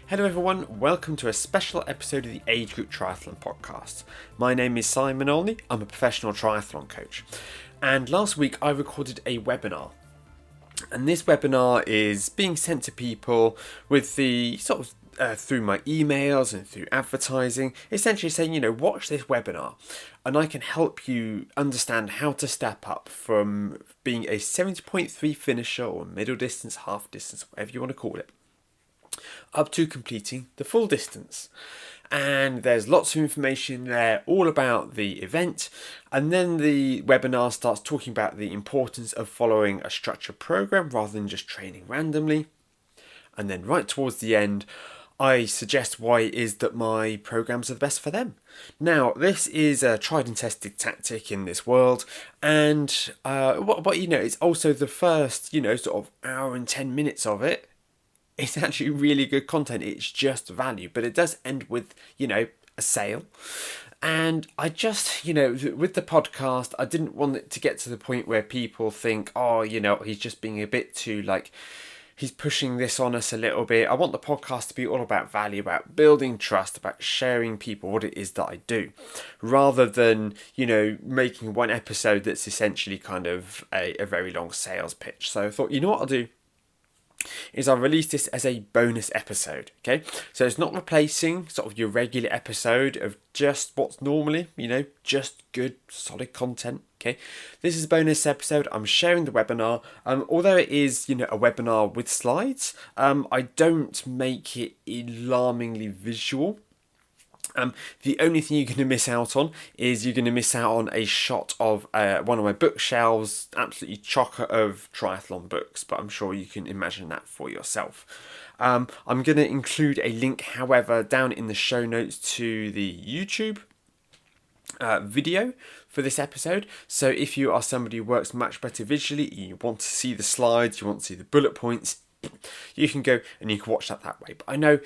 Hello everyone, welcome to a special episode of the Age Group Triathlon Podcast. My name is Simon Olney, I'm a professional triathlon coach. And last week I recorded a webinar. And this webinar is being sent to people with the through my emails and through advertising, essentially saying, watch this webinar and I can help you understand how to step up from being a 70.3 finisher or middle distance, half distance, whatever you want to call it, up to completing the full distance. And there's lots of information there all about the event, and then the webinar starts talking about the importance of following a structured program rather than just training randomly. And then right towards the end, I suggest why it is that my programs are the best for them. Now, this is a tried and tested tactic in this world, and it's also the first sort of hour and 10 minutes of it. It's actually really good content. It's just value, but it does end with, a sale. And I just, with the podcast, I didn't want it to get to the point where people think, oh, he's just being a bit too he's pushing this on us a little bit. I want the podcast to be all about value, about building trust, about sharing people what it is that I do, rather than, making one episode that's essentially kind of a very long sales pitch. So I thought, you know what I'll do? Is I release this as a bonus episode, okay? So it's not replacing sort of your regular episode of just what's normally, just good, solid content, okay? This is a bonus episode. I'm sharing the webinar. Although it is, a webinar with slides, I don't make it alarmingly visual. The only thing you're going to miss out on is you're going to miss out on a shot of one of my bookshelves, absolutely chocker of triathlon books, but I'm sure you can imagine that for yourself. I'm going to include a link, however, down in the show notes to the YouTube video for this episode. So if you are somebody who works much better visually, you want to see the slides, you want to see the bullet points, you can go and you can watch that way. But I know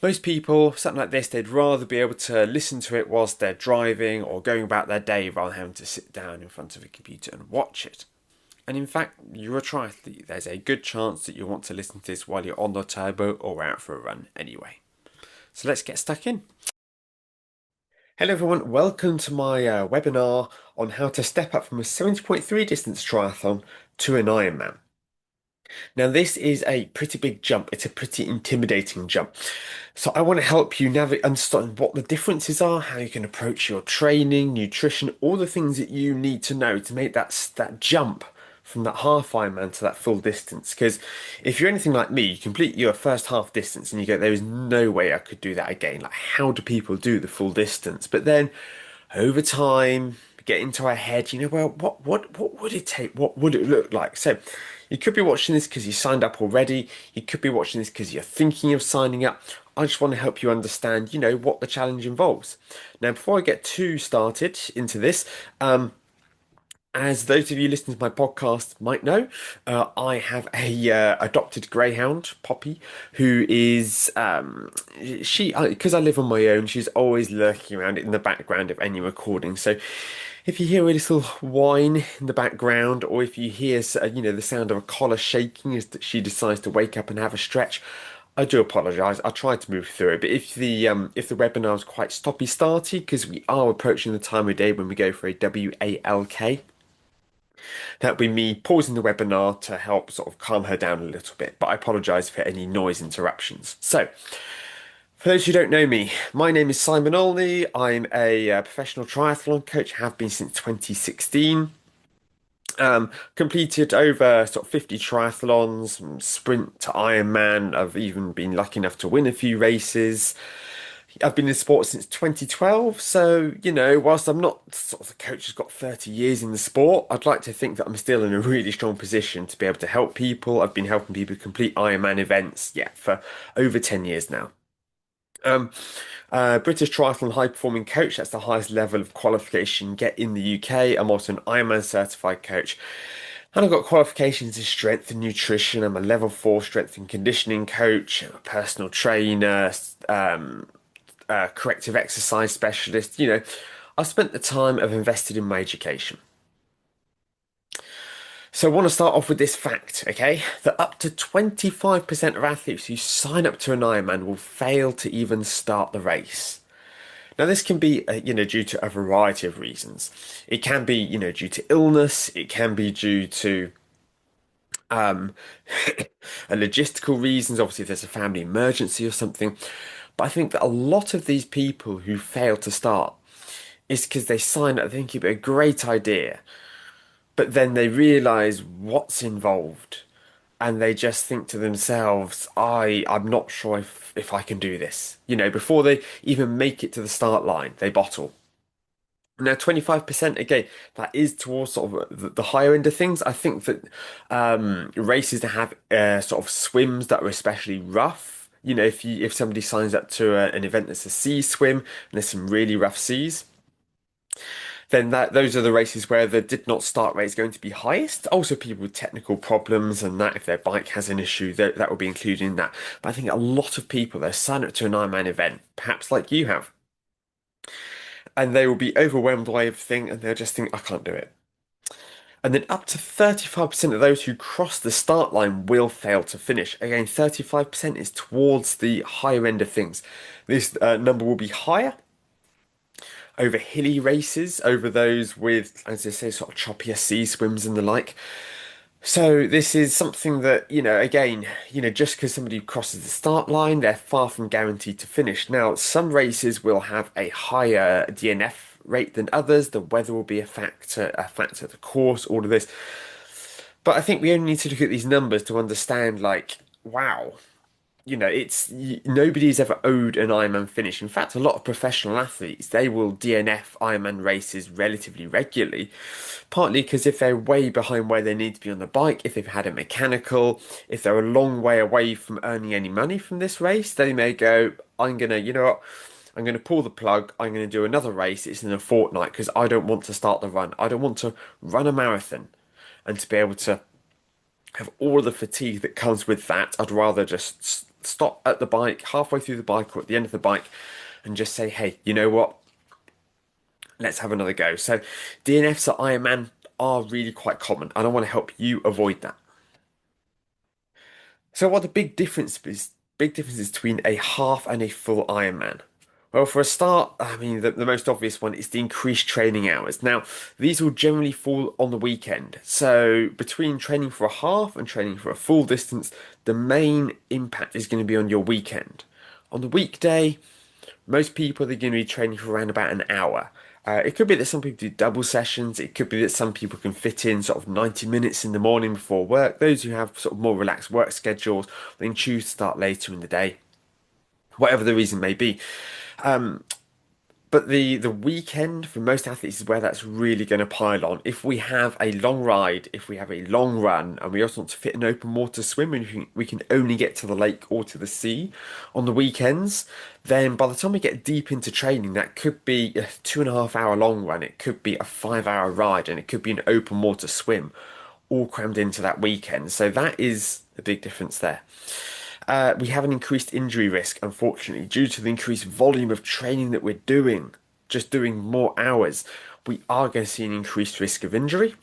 most people, something like this, they'd rather be able to listen to it whilst they're driving or going about their day rather than having to sit down in front of a computer and watch it. And in fact, you're a triathlete. There's a good chance that you want to listen to this while you're on the turbo or out for a run anyway. So let's get stuck in. Hello everyone, welcome to my webinar on how to step up from a 70.3 distance triathlon to an Ironman. Now, this is a pretty big jump. It's a pretty intimidating jump. So I want to help you navigate, understand what the differences are, how you can approach your training, nutrition, all the things that you need to know to make that jump from that half Ironman to that full distance. Because if you're anything like me, you complete your first half distance and you go, there is no way I could do that again. Like, how do people do the full distance? But then over time, get into our head, well, what would it take? What would it look like? So you could be watching this because you signed up already. You could be watching this because you're thinking of signing up. I just want to help you understand, what the challenge involves. Now, before I get too started into this, as those of you listening to my podcast might know, I have a adopted greyhound, Poppy, who is because I live on my own, she's always lurking around in the background of any recording. So if you hear a little whine in the background, or if you hear the sound of a collar shaking as she decides to wake up and have a stretch, I do apologise. I tried to move through it, but if the webinar is quite stoppy-starty, because we are approaching the time of day when we go for a WALK. That'll be me pausing the webinar to help sort of calm her down a little bit, but I apologise for any noise interruptions. So, for those who don't know me, my name is Simon Olney. I'm a professional triathlon coach, have been since 2016. Completed over sort of 50 triathlons, from sprint to Ironman. I've even been lucky enough to win a few races. I've been in sport since 2012, so whilst I'm not sort of the coach who's got 30 years in the sport, I'd like to think that I'm still in a really strong position to be able to help people. I've been helping people complete Ironman events, for over 10 years now. British Triathlon High Performing Coach, that's the highest level of qualification you get in the UK. I'm also an Ironman certified coach. And I've got qualifications in strength and nutrition. I'm a level 4 strength and conditioning coach. I'm a personal trainer, corrective exercise specialist. I've spent the time I've invested in my education. So I want to start off with this fact, okay? That up to 25% of athletes who sign up to an Ironman will fail to even start the race. Now, this can be, due to a variety of reasons. It can be, due to illness. It can be due to um, logistical reasons. Obviously, if there's a family emergency or something. But I think that a lot of these people who fail to start is because they sign up thinking it's a great idea, but then they realize what's involved, and they just think to themselves, I'm not sure if I can do this. Before they even make it to the start line, they bottle. Now, 25%, again, that is towards sort of the higher end of things. I think that races that have sort of swims that are especially rough, if somebody signs up to an event that's a sea swim and there's some really rough seas, then those are the races where the did not start rate is going to be highest. Also, people with technical problems and that if their bike has an issue, that will be included in that. But I think a lot of people they sign up to an Ironman event, perhaps like you have, and they will be overwhelmed by everything, and they'll just think, I can't do it. And then up to 35% of those who cross the start line will fail to finish. Again, 35% is towards the higher end of things. This number will be higher over hilly races, over those with, as I say, sort of choppier sea swims and the like. So this is something that, again, just because somebody crosses the start line, they're far from guaranteed to finish. Now, some races will have a higher DNF rate than others. The weather will be a factor of the course, all of this. But I think we only need to look at these numbers to understand, like, wow, nobody's ever owed an Ironman finish. In fact, a lot of professional athletes they will DNF Ironman races relatively regularly, partly because if they're way behind where they need to be on the bike, if they've had a mechanical, if they're a long way away from earning any money from this race, they may go, I'm gonna, you know what? I'm going to pull the plug. I'm going to do another race. It's in a fortnight because I don't want to start the run. I don't want to run a marathon and to be able to have all the fatigue that comes with that. I'd rather just stop at the bike, halfway through the bike or at the end of the bike, and just say, hey, you know what? Let's have another go. So DNFs at Ironman are really quite common, and I want to help you avoid that. So what the big differences between a half and a full Ironman? Well, for a start, I mean, the most obvious one is the increased training hours. Now, these will generally fall on the weekend. So, between training for a half and training for a full distance, the main impact is going to be on your weekend. On the weekday, most people are going to be training for around about an hour. It could be that some people do double sessions. It could be that some people can fit in sort of 90 minutes in the morning before work. Those who have sort of more relaxed work schedules, they can choose to start later in the day, whatever the reason may be. But the weekend for most athletes is where that's really going to pile on. If we have a long ride, if we have a long run, and we also want to fit an open water swim, and we can only get to the lake or to the sea on the weekends, then by the time we get deep into training, that could be a 2.5 hour long run, it could be a 5 hour ride, and it could be an open water swim, all crammed into that weekend. So that is the big difference there. We have an increased injury risk, unfortunately, due to the increased volume of training that we're doing, just doing more hours. We are going to see an increased risk of injury.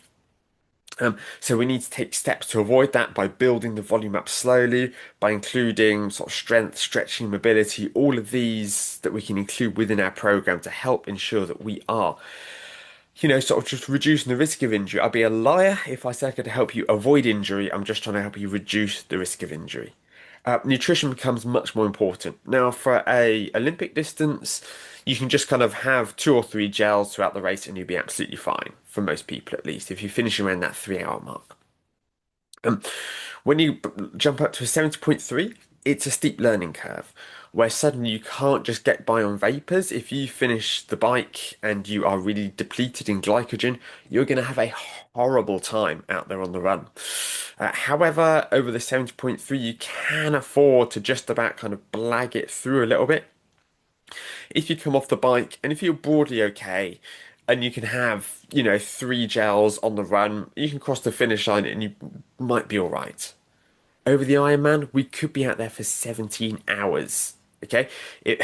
So we need to take steps to avoid that by building the volume up slowly, by including sort of strength, stretching, mobility, all of these that we can include within our program to help ensure that we are, sort of just reducing the risk of injury. I'd be a liar if I said I could help you avoid injury. I'm just trying to help you reduce the risk of injury. Nutrition becomes much more important. Now, for a Olympic distance, you can just kind of have 2 or 3 gels throughout the race and you'll be absolutely fine, for most people at least, if you finish around that 3 hour mark. Um, when you jump up to a 70.3, it's a steep learning curve where suddenly you can't just get by on vapors. If you finish the bike and you are really depleted in glycogen, you're going to have a horrible time out there on the run. However, over the 70.3, you can afford to just about kind of blag it through a little bit. If you come off the bike and if you're broadly okay, and you can have, 3 gels on the run, you can cross the finish line and you might be all right. Over the Ironman, we could be out there for 17 hours. Okay, it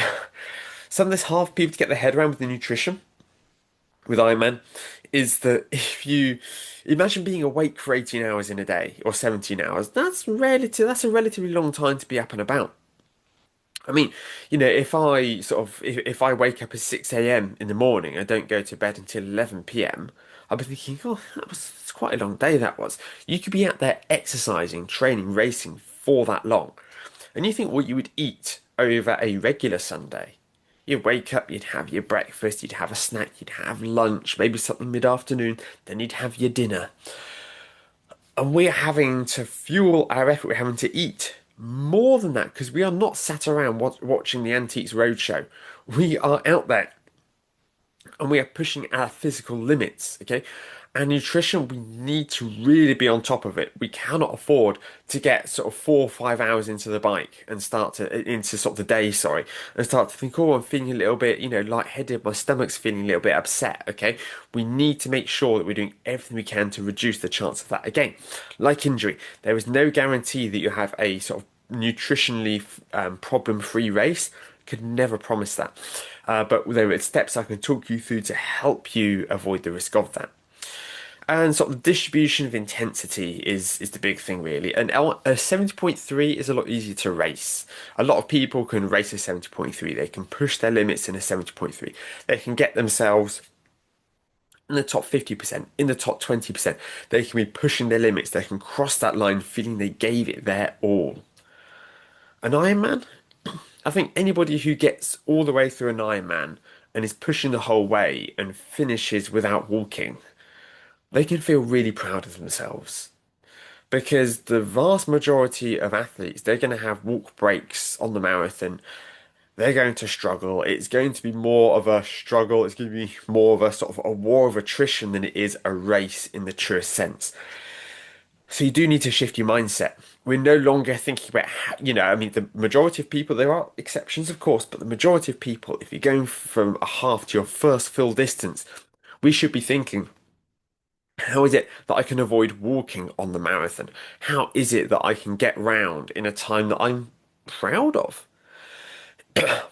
some of this hard for people to get their head around with the nutrition. with Ironman is that if you imagine being awake for 18 hours in a day or 17 hours, that's a relatively long time to be up and about. I mean, if if I wake up at 6 a.m. in the morning and don't go to bed until 11 p.m., I'll be thinking, oh, it's quite a long day that was. You could be out there exercising, training, racing for that long. And you think what you would eat over a regular Sunday. You'd wake up, you'd have your breakfast, you'd have a snack, you'd have lunch, maybe something mid-afternoon, then you'd have your dinner. And we're having to fuel our effort, we're having to eat more than that because we are not sat around watching the Antiques Roadshow. We are out there and we are pushing our physical limits, okay? And nutrition, we need to really be on top of it. We cannot afford to get sort of 4 or 5 hours into the bike and into sort of the day, sorry, and start to think, oh, I'm feeling a little bit, lightheaded, my stomach's feeling a little bit upset, okay? We need to make sure that we're doing everything we can to reduce the chance of that. Again, like injury, there is no guarantee that you have a sort of nutritionally problem-free race. Could never promise that. But there are steps I can talk you through to help you avoid the risk of that. And sort of the distribution of intensity is the big thing, really. And a 70.3 is a lot easier to race. A lot of people can race a 70.3. They can push their limits in a 70.3. They can get themselves in the top 50%, in the top 20%. They can be pushing their limits. They can cross that line feeling they gave it their all. An Ironman? I think anybody who gets all the way through an Ironman and is pushing the whole way and finishes without walking, they can feel really proud of themselves. Because the vast majority of athletes, they're going to have walk breaks on the marathon. They're going to struggle. It's going to be more of a struggle. It's going to be more of a sort of a war of attrition than it is a race in the truest sense. So you do need to shift your mindset. We're no longer thinking about, I mean, the majority of people, there are exceptions, of course, but the majority of people, if you're going from a half to your first full distance, we should be thinking, how is it that I can avoid walking on the marathon? How is it that I can get round in a time that I'm proud of?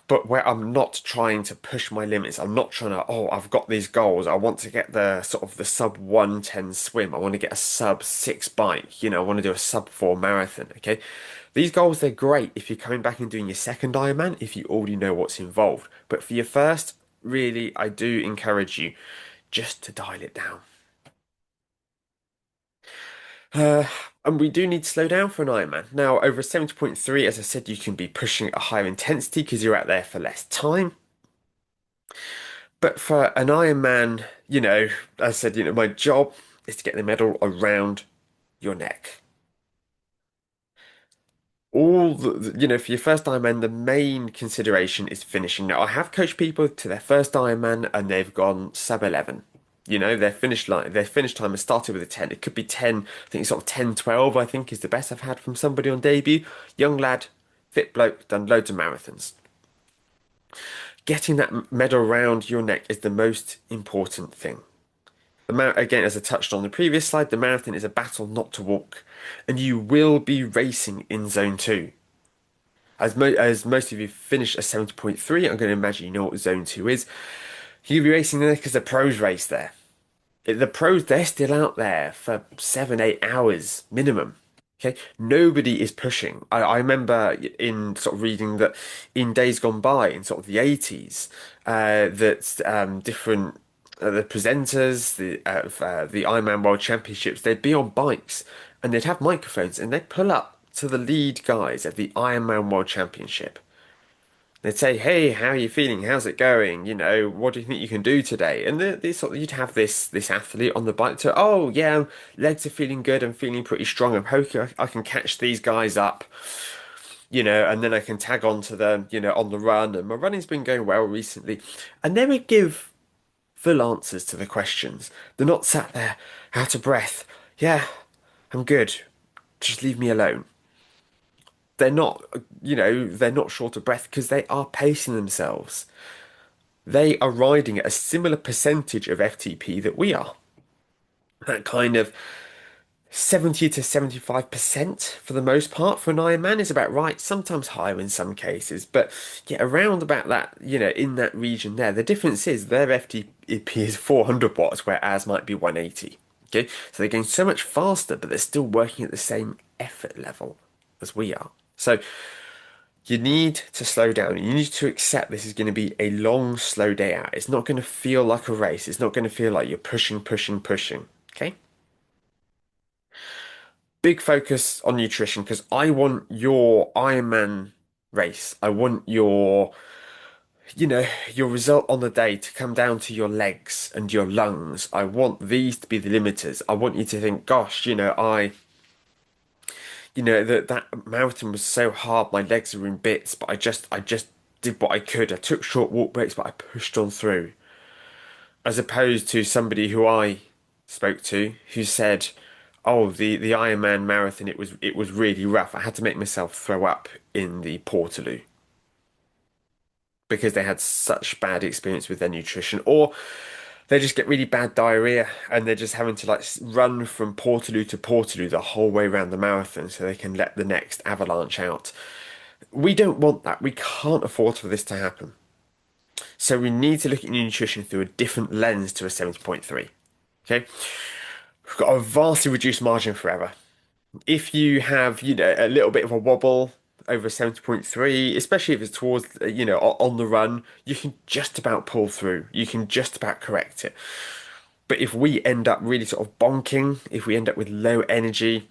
But where I'm not trying to push my limits, I'm not trying to, oh, I've got these goals. I want to get the sort of the sub 110 swim. I want to get a sub 6 bike. I want to do a sub 4 marathon. Okay. These goals, they're great if you're coming back and doing your second Ironman, if you already know what's involved. But for your first, really, I do encourage you just to dial it down. Uh, and we do need to slow down for an Ironman. Now, over a 70.3, as I said, you can be pushing at a higher intensity because you're out there for less time. But for an Ironman, as I said, my job is to get the medal around your neck. For your first Ironman, the main consideration is finishing. Now, I have coached people to their first Ironman and they've gone sub 11. Their finish time has started with a 10. It could be 10, I think sort of 10:12. I think is the best I've had from somebody on debut. Young lad, fit bloke, done loads of marathons. Getting that medal around your neck is the most important thing. Again, as I touched on the previous slide, the marathon is a battle not to walk, and you will be racing in zone 2. As most of you finish a 70.3, I'm going to imagine you know what zone 2 is. You'll be racing there because the pros race there. The pros, they're still out there for 7, 8 hours minimum. Okay, nobody is pushing. I remember in sort of reading that in days gone by, in sort of the 80s, that different the presenters the Ironman World Championships, they'd be on bikes and they'd have microphones and they'd pull up to the lead guys at the Ironman World Championship. They'd say, "Hey, how are you feeling? How's it going? What do you think you can do today?" And you'd have this athlete on the bike to, "Oh yeah, legs are feeling good. I'm feeling pretty strong. I'm hoping I can catch these guys up, and then I can tag on to them, on the run. And my running's been going well recently." And they would give full answers to the questions. They're not sat there out of breath. "Yeah, I'm good. Just leave me alone." They're not short of breath because they are pacing themselves. They are riding at a similar percentage of FTP that we are. That kind of 70 to 75% for the most part for an Ironman is about right, sometimes higher in some cases, but yeah, around about that, in that region there. The difference is their FTP is 400 watts, whereas might be 180. Okay, so they're going so much faster, but they're still working at the same effort level as we are. So you need to slow down. You need to accept this is going to be a long, slow day out. It's not going to feel like a race. It's not going to feel like you're pushing, pushing, pushing. Okay? Big focus on nutrition because I want your Ironman race. I want your result on the day to come down to your legs and your lungs. I want these to be the limiters. I want you to think, gosh, that marathon was so hard, my legs are in bits, but I just did what I could. I took short walk breaks, but I pushed on through. As opposed to somebody who I spoke to who said, "Oh, the Ironman marathon, it was really rough. I had to make myself throw up in the Portaloo because they had such bad experience with their nutrition, or they just get really bad diarrhea and they're just having to like run from Portaloo to Portaloo the whole way around the marathon so they can let the next avalanche out. We don't want that. We can't afford for this to happen. So we need to look at nutrition through a different lens to a 70.3. Okay? We've got a vastly reduced margin forever. If you have, a little bit of a wobble over 70.3, especially if it's towards, on the run, you can just about pull through. You can just about correct it. But if we end up really sort of bonking, if we end up with low energy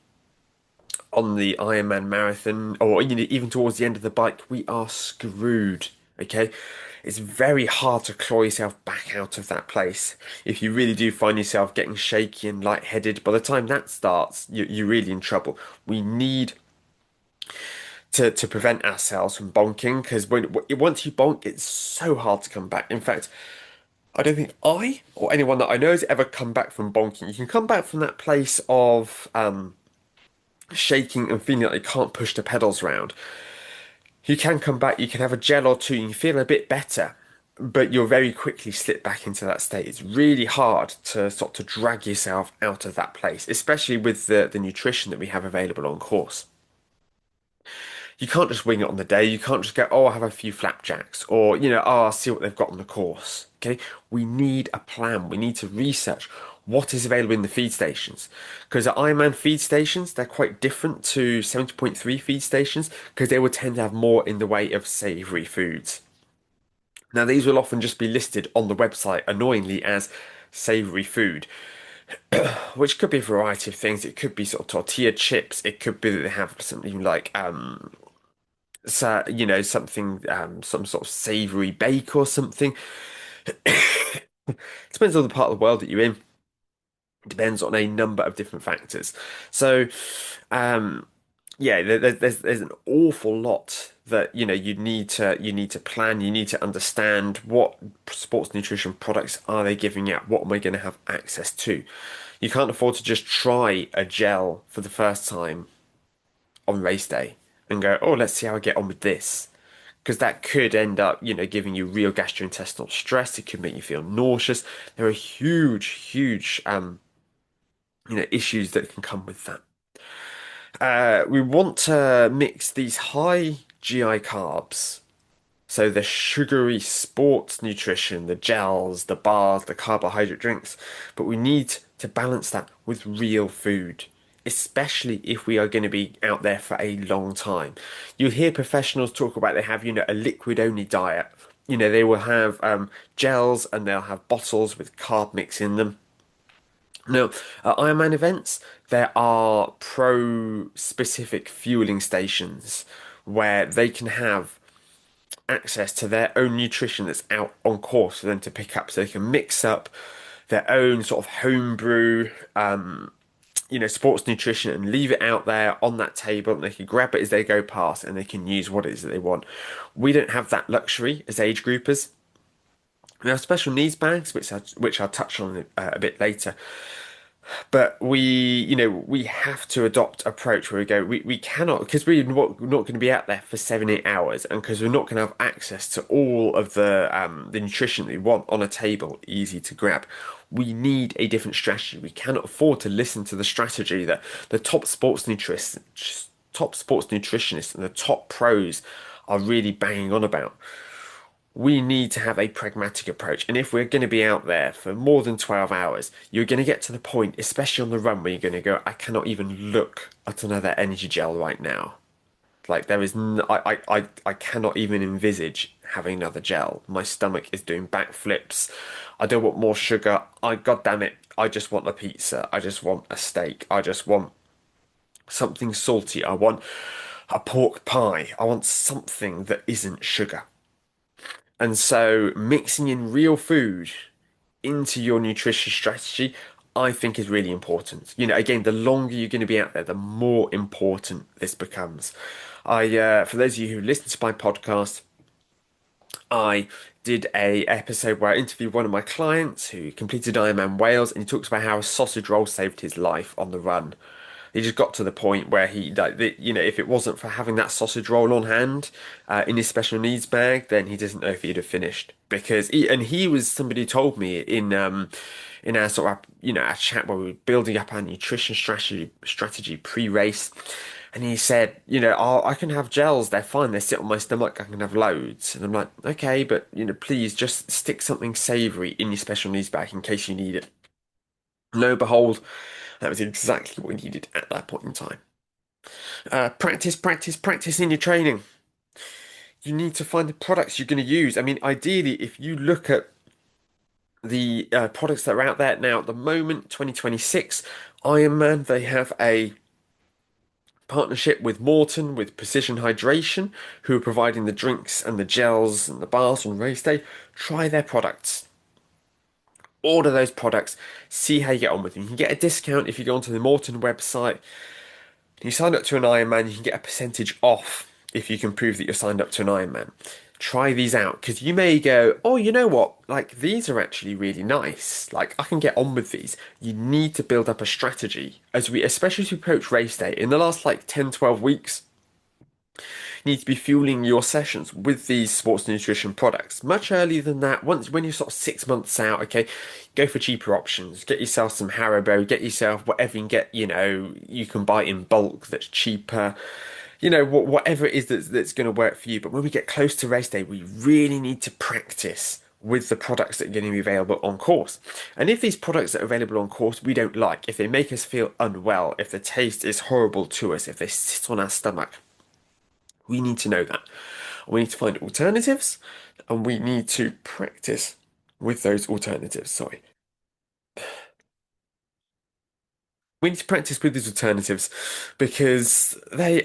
on the Ironman marathon, or even towards the end of the bike, we are screwed. Okay, it's very hard to claw yourself back out of that place. If you really do find yourself getting shaky and lightheaded, by the time that starts, you're really in trouble. We need to prevent ourselves from bonking because once you bonk, it's so hard to come back. In fact, I don't think I or anyone that I know has ever come back from bonking. You can come back from that place of shaking and feeling like you can't push the pedals round. You can come back, you can have a gel or two, you can feel a bit better, but you'll very quickly slip back into that state. It's really hard to sort of drag yourself out of that place, especially with the nutrition that we have available on course. You can't just wing it on the day. You can't just go, oh, I'll have a few flapjacks, or, oh, I'll see what they've got on the course. Okay, we need a plan. We need to research what is available in the feed stations. Because at Ironman feed stations, they're quite different to 70.3 feed stations because they will tend to have more in the way of savoury foods. Now, these will often just be listed on the website, annoyingly, as savoury food, which could be a variety of things. It could be sort of tortilla chips. It could be that they have something like so something some sort of savory bake or something. Depends on the part of the world that you're in. It depends on a number of different factors. So um yeah, there's an awful lot that you need to plan. You need to understand what sports nutrition products are they giving out. What am I going to have access to? You can't afford to just try a gel for the first time on race day and go, oh, let's see how I get on with this. Because that could end up, giving you real gastrointestinal stress. It could make you feel nauseous. There are huge, huge, issues that can come with that. We want to mix these high GI carbs. So the sugary sports nutrition, the gels, the bars, the carbohydrate drinks, but we need to balance that with real food, especially if we are going to be out there for a long time. You'll hear professionals talk about they have, a liquid only diet. They will have gels and they'll have bottles with carb mix in them. Now, at Ironman events, there are pro-specific fueling stations where they can have access to their own nutrition that's out on course for them to pick up, so they can mix up their own sort of homebrew, sports nutrition and leave it out there on that table, and they can grab it as they go past and they can use what it is that they want. We don't have that luxury as age groupers. We have special needs bags, which I'll touch on a bit later. But we have to adopt approach where we go, we cannot, because we're not going to be out there for 7, 8 hours, and because we're not going to have access to all of the nutrition that we want on a table, easy to grab. We need a different strategy. We cannot afford to listen to the strategy that the top sports nutritionists and the top pros are really banging on about. We need to have a pragmatic approach. And if we're going to be out there for more than 12 hours, you're going to get to the point, especially on the run, where you're going to go, I cannot even look at another energy gel right now. Like there is, n I cannot even envisage having another gel. My stomach is doing backflips. I don't want more sugar. God damn it, I just want a pizza. I just want a steak. I just want something salty. I want a pork pie. I want something that isn't sugar. And so mixing in real food into your nutrition strategy, I think is really important. Again, the longer you're going to be out there, the more important this becomes. For those of you who listen to my podcast, I did a episode where I interviewed one of my clients who completed Ironman Wales, and he talks about how a sausage roll saved his life on the run. He just got to the point where if it wasn't for having that sausage roll on hand in his special needs bag, then he doesn't know if he'd have finished. And he was somebody who told me in our sort of our chat where we were building up our nutrition strategy pre-race. And he said, oh, I can have gels. They're fine. They sit on my stomach. I can have loads. And I'm like, okay, but please just stick something savory in your special needs bag in case you need it. Lo and behold, that was exactly what we needed at that point in time. Practice, practice, practice in your training. You need to find the products you're going to use. I mean, ideally, if you look at the products that are out there now at the moment, 2026, Ironman, they have a partnership with Morton, with Precision Hydration, who are providing the drinks and the gels and the bars on race day. Try their products. Order those products. See how you get on with them. You can get a discount if you go onto the Morton website. You sign up to an Ironman, you can get a percentage off if you can prove that you're signed up to an Ironman. Try these out because you may go, oh, you know what? Like these are actually really nice. Like I can get on with these. You need to build up a strategy especially as we approach race day. In the last like 10, 12 weeks, need to be fueling your sessions with these sports nutrition products much earlier than that. When you're sort of 6 months out, okay, go for cheaper options. Get yourself some Haribo, get yourself whatever you can get, you can buy in bulk that's cheaper. Whatever it is that's going to work for you. But when we get close to race day, we really need to practice with the products that are going to be available on course. And if these products that are available on course we don't like, if they make us feel unwell, if the taste is horrible to us, if they sit on our stomach, we need to know that. We need to find alternatives and we need to practice with those alternatives. Sorry. We need to practice with these alternatives because we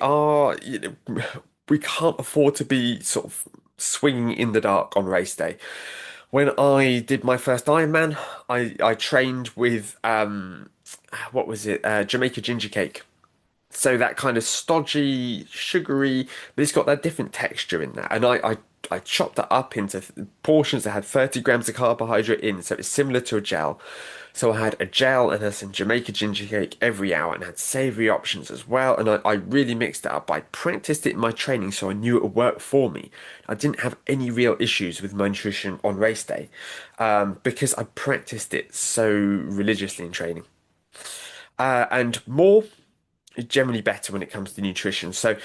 can't afford to be sort of swinging in the dark on race day. When I did my first Ironman, I trained with what was it? Jamaica ginger cake. So that kind of stodgy, sugary, but it's got that different texture in that. And I chopped that up into portions that had 30 grams of carbohydrate in, so it's similar to a gel. So I had a gel and had some Jamaica ginger cake every hour and had savory options as well. And I really mixed it up. I practiced it in my training so I knew it would work for me. I didn't have any real issues with my nutrition on race day because I practiced it so religiously in training. And more is generally better when it comes to nutrition. So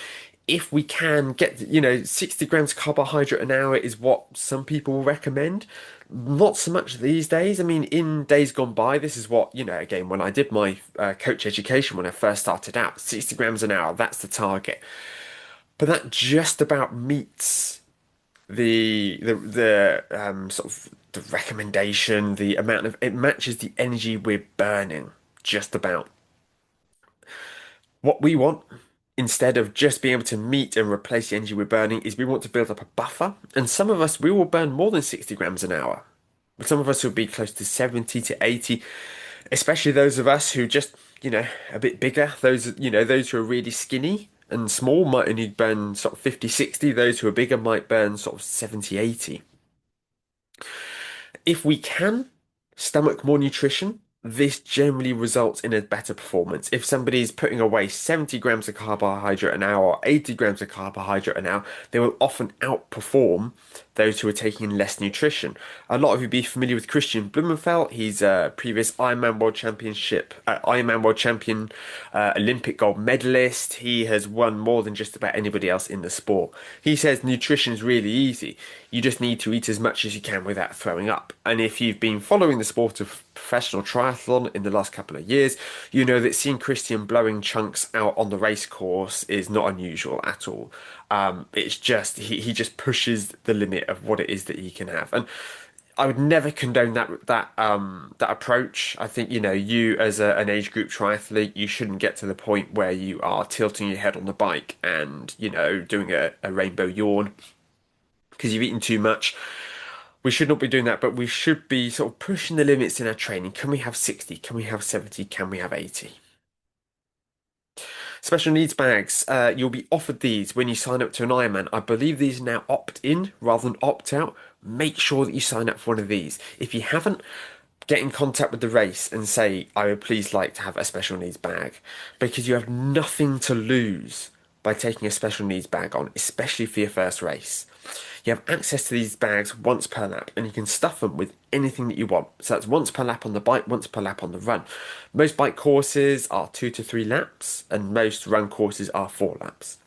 if we can get, 60 grams carbohydrate an hour is what some people recommend. Not so much these days. I mean, in days gone by, this is what, again, when I did my coach education when I first started out, 60 grams an hour, that's the target. But that just about meets the sort of the recommendation, the amount of, it matches the energy we're burning just about. What we want, instead of just being able to meet and replace the energy we're burning, is we want to build up a buffer. And some of us, we will burn more than 60 grams an hour. But some of us will be close to 70 to 80, especially those of us who just, a bit bigger. Those who are really skinny and small might only burn sort of 50, 60. Those who are bigger might burn sort of 70, 80. If we can stomach more nutrition, this generally results in a better performance. If somebody's putting away 70 grams of carbohydrate an hour or 80 grams of carbohydrate an hour, they will often outperform those who are taking in less nutrition. A lot of you be familiar with Christian Blumenfeld. He's a previous Ironman world champion, Olympic gold medalist. He has won more than just about anybody else in the sport. He says nutrition is really easy. You just need to eat as much as you can without throwing up. And if you've been following the sport of professional triathlon in the last couple of years, you know that seeing Christian blowing chunks out on the race course is not unusual at all. It's just he just pushes the limit of what it is that he can have. And I would never condone that approach. I think, you as an age group triathlete, you shouldn't get to the point where you are tilting your head on the bike and, doing a rainbow yawn because you've eaten too much. We should not be doing that, but we should be sort of pushing the limits in our training. Can we have 60? Can we have 70? Can we have 80? Special needs bags. You'll be offered these when you sign up to an Ironman. I believe these are now opt-in rather than opt-out. Make sure that you sign up for one of these. If you haven't, get in contact with the race and say, I would please like to have a special needs bag, because you have nothing to lose by taking a special needs bag on, especially for your first race. You have access to these bags once per lap, and you can stuff them with anything that you want. So that's once per lap on the bike, once per lap on the run. Most bike courses are 2 to 3 laps, and most run courses are 4 laps.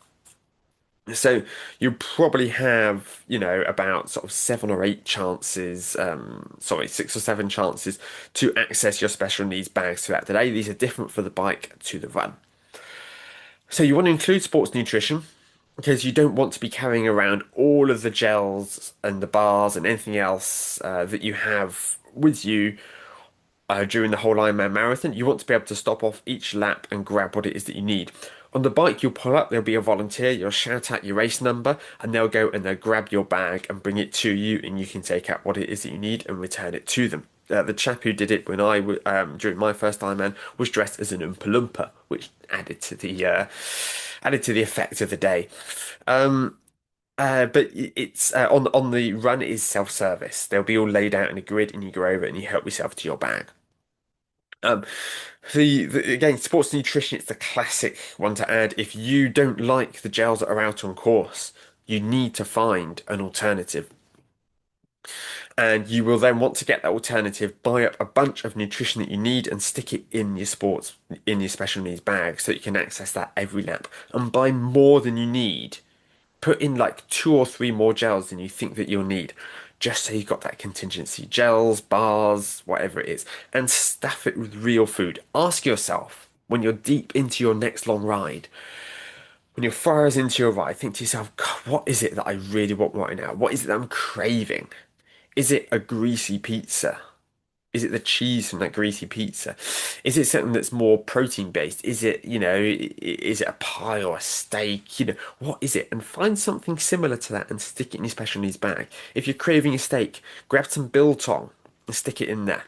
So you probably have, about sort of 7 or 8 chances, 6 or 7 chances to access your special needs bags throughout the day. These are different for the bike to the run. So you want to include sports nutrition because you don't want to be carrying around all of the gels and the bars and anything else that you have with you during the whole Ironman marathon. You want to be able to stop off each lap and grab what it is that you need. On the bike, you'll pull up, there'll be a volunteer, you'll shout out your race number, and they'll go and they'll grab your bag and bring it to you, and you can take out what it is that you need and return it to them. The chap who did it when during my first Ironman was dressed as an Oompa Loompa, which added to the effect of the day. But it's on the run, it is self-service. They'll be all laid out in a grid, and you go over and you help yourself to your bag. Um, again, sports nutrition, it's the classic one to add. If you don't like the gels that are out on course, you need to find an alternative. And you will then want to get that alternative, buy up a bunch of nutrition that you need and stick it in your special needs bag so that you can access that every lap and buy more than you need. Put in like 2 or 3 more gels than you think that you'll need, just so you've got that contingency. Gels, bars, whatever it is, and stuff it with real food. Ask yourself when you're deep into your next long ride, when you're 4 hours into your ride, think to yourself, God, what is it that I really want right now? What is it that I'm craving? Is it a greasy pizza? Is it the cheese from that greasy pizza? Is it something that's more protein based? Is it, is it a pie or a steak? What is it? And find something similar to that and stick it in your special needs bag. If you're craving a steak, grab some biltong and stick it in there.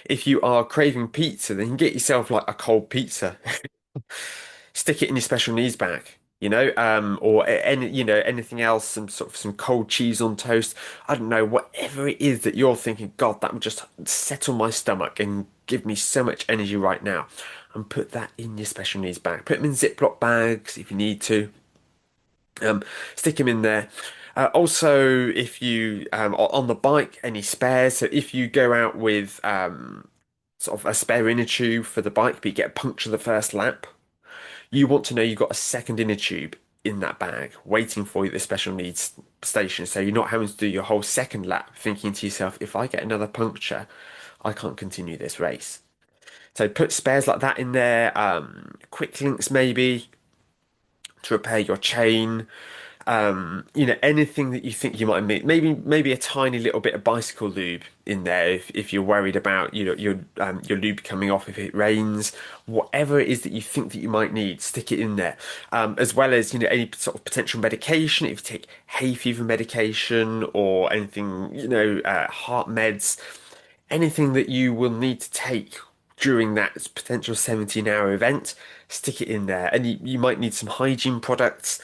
If you are craving pizza, then you can get yourself like a cold pizza, stick it in your special needs bag. Or any, anything else, some cold cheese on toast. I don't know, whatever it is that you're thinking, God, that would just settle my stomach and give me so much energy right now. And put that in your special needs bag. Put them in Ziploc bags if you need to. Stick them in there. Also, if you on the bike, any spares. So if you go out with sort of a spare inner tube for the bike, but you get a puncture the first lap. You want to know you've got a second inner tube in that bag waiting for you at the special needs station. So you're not having to do your whole second lap thinking to yourself, if I get another puncture, I can't continue this race. So put spares like that in there, quick links maybe to repair your chain. Anything that you think you might need. Maybe a tiny little bit of bicycle lube in there if you're worried about your lube coming off if it rains. Whatever it is that you think that you might need, stick it in there. As well as any sort of potential medication. If you take hay fever medication or anything, heart meds, anything that you will need to take during that potential 17-hour event, stick it in there. And you might need some hygiene products.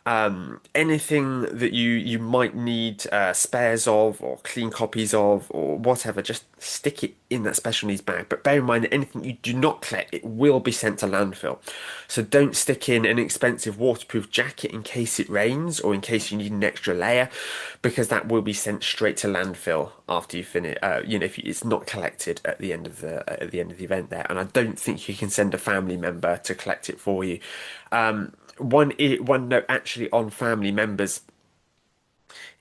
Anything that you might need spares of or clean copies of or whatever, just stick it in that special needs bag. But bear in mind that anything you do not collect, it will be sent to landfill. So don't stick in an expensive waterproof jacket in case it rains or in case you need an extra layer, because that will be sent straight to landfill after you finish. If it's not collected at the end of the event there. And I don't think you can send a family member to collect it for you. One note actually on family members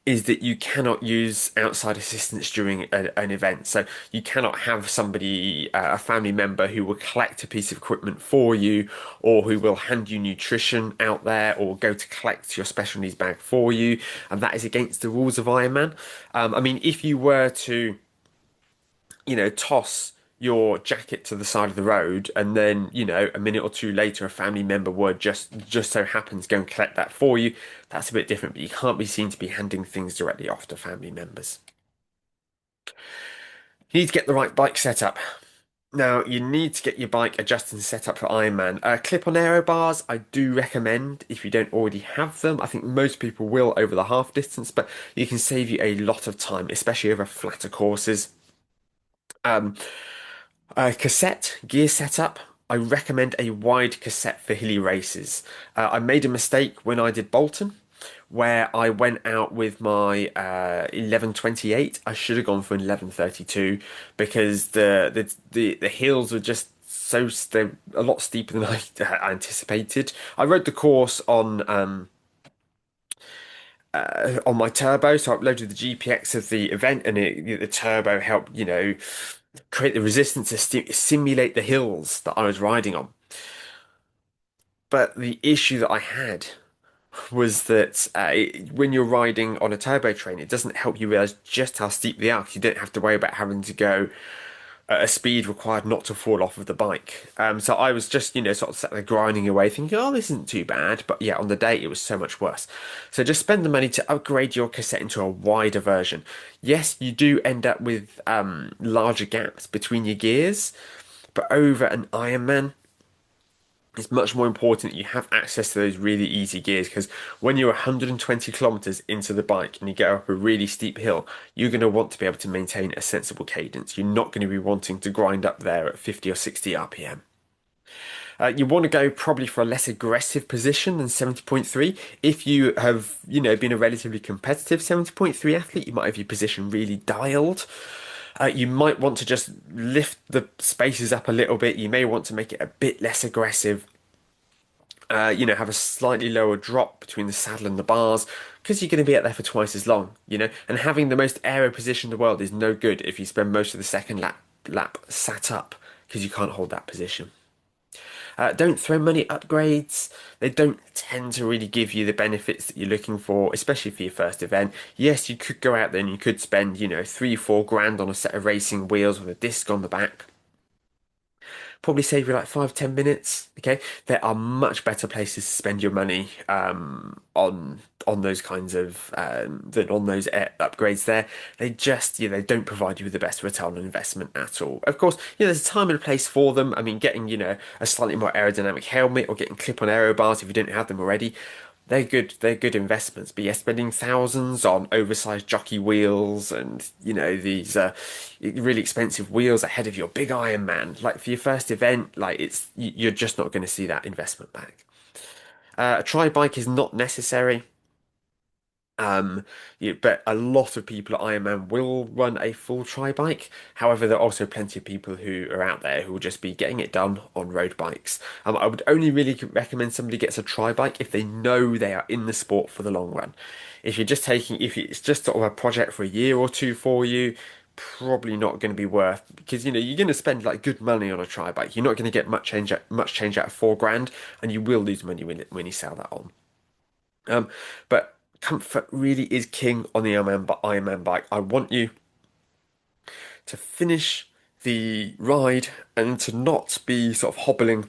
is that you cannot use outside assistance during an event. So you cannot have somebody, a family member, who will collect a piece of equipment for you, or who will hand you nutrition out there, or go to collect your special needs bag for you. And that is against the rules of Ironman. I mean, if you were to toss your jacket to the side of the road, and then, a minute or two later, a family member would just so happens go and collect that for you. That's a bit different, but you can't be seen to be handing things directly off to family members. You need to get the right bike set up. Now, you need to get your bike adjusted and set up for Ironman. Clip-on aero bars, I do recommend if you don't already have them. I think most people will over the half distance, but you can save you a lot of time, especially over flatter courses. Um, Cassette gear setup. I recommend a wide cassette for hilly races. I made a mistake when I did Bolton, where I went out with my 1128. I should have gone for an 1132 because the hills were just they're a lot steeper than I anticipated. I rode the course on my turbo, so I uploaded the GPX of the event, and the turbo helped, create the resistance to simulate the hills that I was riding on. But the issue that I had was that when you're riding on a turbo train, it doesn't help you realize just how steep they are. 'Cause you don't have to worry about having to go at a speed required not to fall off of the bike. So I was just, sort of sat there grinding away, thinking, oh, this isn't too bad. But yeah, on the day, it was so much worse. So just spend the money to upgrade your cassette into a wider version. Yes, you do end up with larger gaps between your gears, but over an Ironman, it's much more important that you have access to those really easy gears, because when you're 120 kilometers into the bike and you get up a really steep hill, you're going to want to be able to maintain a sensible cadence. You're not going to be wanting to grind up there at 50 or 60 RPM. You want to go probably for a less aggressive position than 70.3. If you have, been a relatively competitive 70.3 athlete, you might have your position really dialed. You might want to just lift the spaces up a little bit. You may want to make it a bit less aggressive. Have a slightly lower drop between the saddle and the bars, because you're going to be out there for twice as long, And having the most aero position in the world is no good if you spend most of the second lap sat up, because you can't hold that position. Don't throw money at upgrades. They don't tend to really give you the benefits that you're looking for, especially for your first event. Yes, you could go out there and you could spend, 3, 4 grand on a set of racing wheels with a disc on the back. Probably save you like 5, 10 minutes. Okay, there are much better places to spend your money on those kinds of than on those upgrades. There, they just they don't provide you with the best return on investment at all. Of course, there's a time and a place for them. I mean, getting a slightly more aerodynamic helmet, or getting clip-on aero bars if you don't have them already. They're good. They're good investments. But yeah, spending thousands on oversized jockey wheels and these really expensive wheels ahead of your big Ironman, like for your first event, like you're just not going to see that investment back. A tri bike is not necessary. But a lot of people at Ironman will run a full tri bike. However, there are also plenty of people who are out there who will just be getting it done on road bikes. I would only really recommend somebody gets a tri bike if they know they are in the sport for the long run. If it's just sort of a project for a year or two for you, probably not going to be worth, because you're going to spend like good money on a tri bike. You're not going to get much change out of 4 grand, and you will lose money when you sell that on. But comfort really is king on the Ironman bike. I want you to finish the ride and to not be sort of hobbling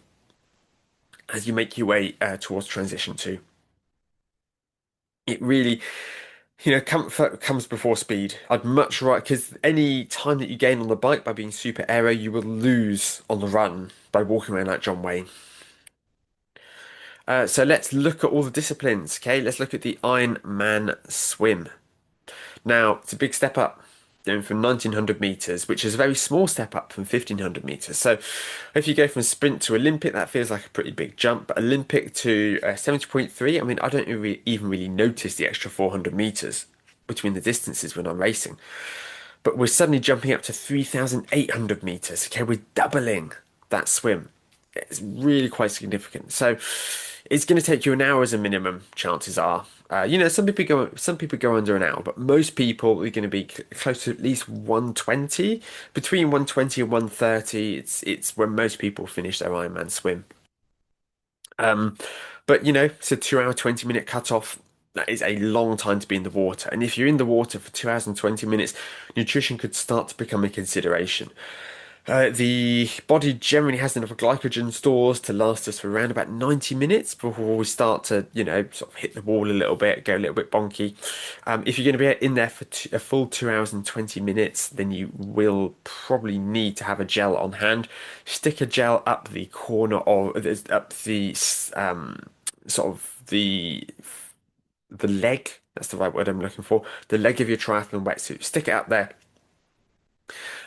as you make your way towards transition two. It really, comfort comes before speed. I'd much rather, because any time that you gain on the bike by being super aero, you will lose on the run by walking around like John Wayne. So let's look at all the disciplines. Okay, let's look at the Ironman swim. Now, it's a big step up. going from 1900 meters, which is a very small step up from 1500 meters. So if you go from sprint to Olympic, that feels like a pretty big jump. But Olympic to 70.3, I mean, I don't even really notice the extra 400 meters between the distances when I'm racing. But we're suddenly jumping up to 3,800 meters. Okay, we're doubling that swim. It's really quite significant. So it's going to take you an hour as a minimum. Chances are, some people go under an hour, but most people are going to be close to at least 120. Between 120 and 130, it's when most people finish their Ironman swim. Um, but it's a 2 hour 20-minute cutoff. That is a long time to be in the water. And if you're in the water for 2 hours and 20 minutes, nutrition could start to become a consideration. The body generally has enough glycogen stores to last us for around about 90 minutes before we start to, sort of hit the wall a little bit, go a little bit bonky. If you're going to be in there for a full 2 hours and 20 minutes, then you will probably need to have a gel on hand. Stick a gel up the corner of, up the, sort of the leg. That's the right word I'm looking for. The leg of your triathlon wetsuit. Stick it up there.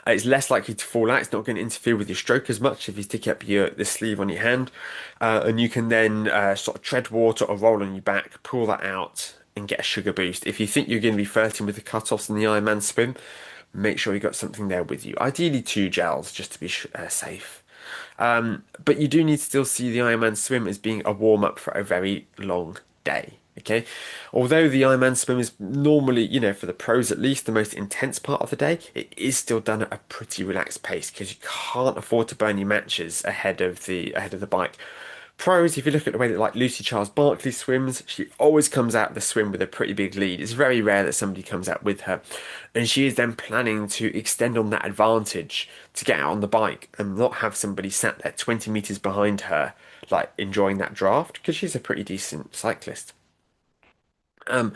It's less likely to fall out. It's not going to interfere with your stroke as much if you stick up the sleeve on your hand, and you can then sort of tread water or roll on your back, pull that out, and get a sugar boost. If you think you're going to be flirting with the cut-offs in the Ironman swim, make sure you got something there with you. Ideally, two gels just to be safe. But you do need to still see the Ironman swim as being a warm-up for a very long day. Okay, although the Ironman swim is normally, for the pros at least, the most intense part of the day, it is still done at a pretty relaxed pace because you can't afford to burn your matches ahead of the bike. Pros, if you look at the way that like Lucy Charles Barkley swims, she always comes out of the swim with a pretty big lead. It's very rare that somebody comes out with her. And she is then planning to extend on that advantage to get out on the bike and not have somebody sat there 20 meters behind her, like enjoying that draft, because she's a pretty decent cyclist. Um,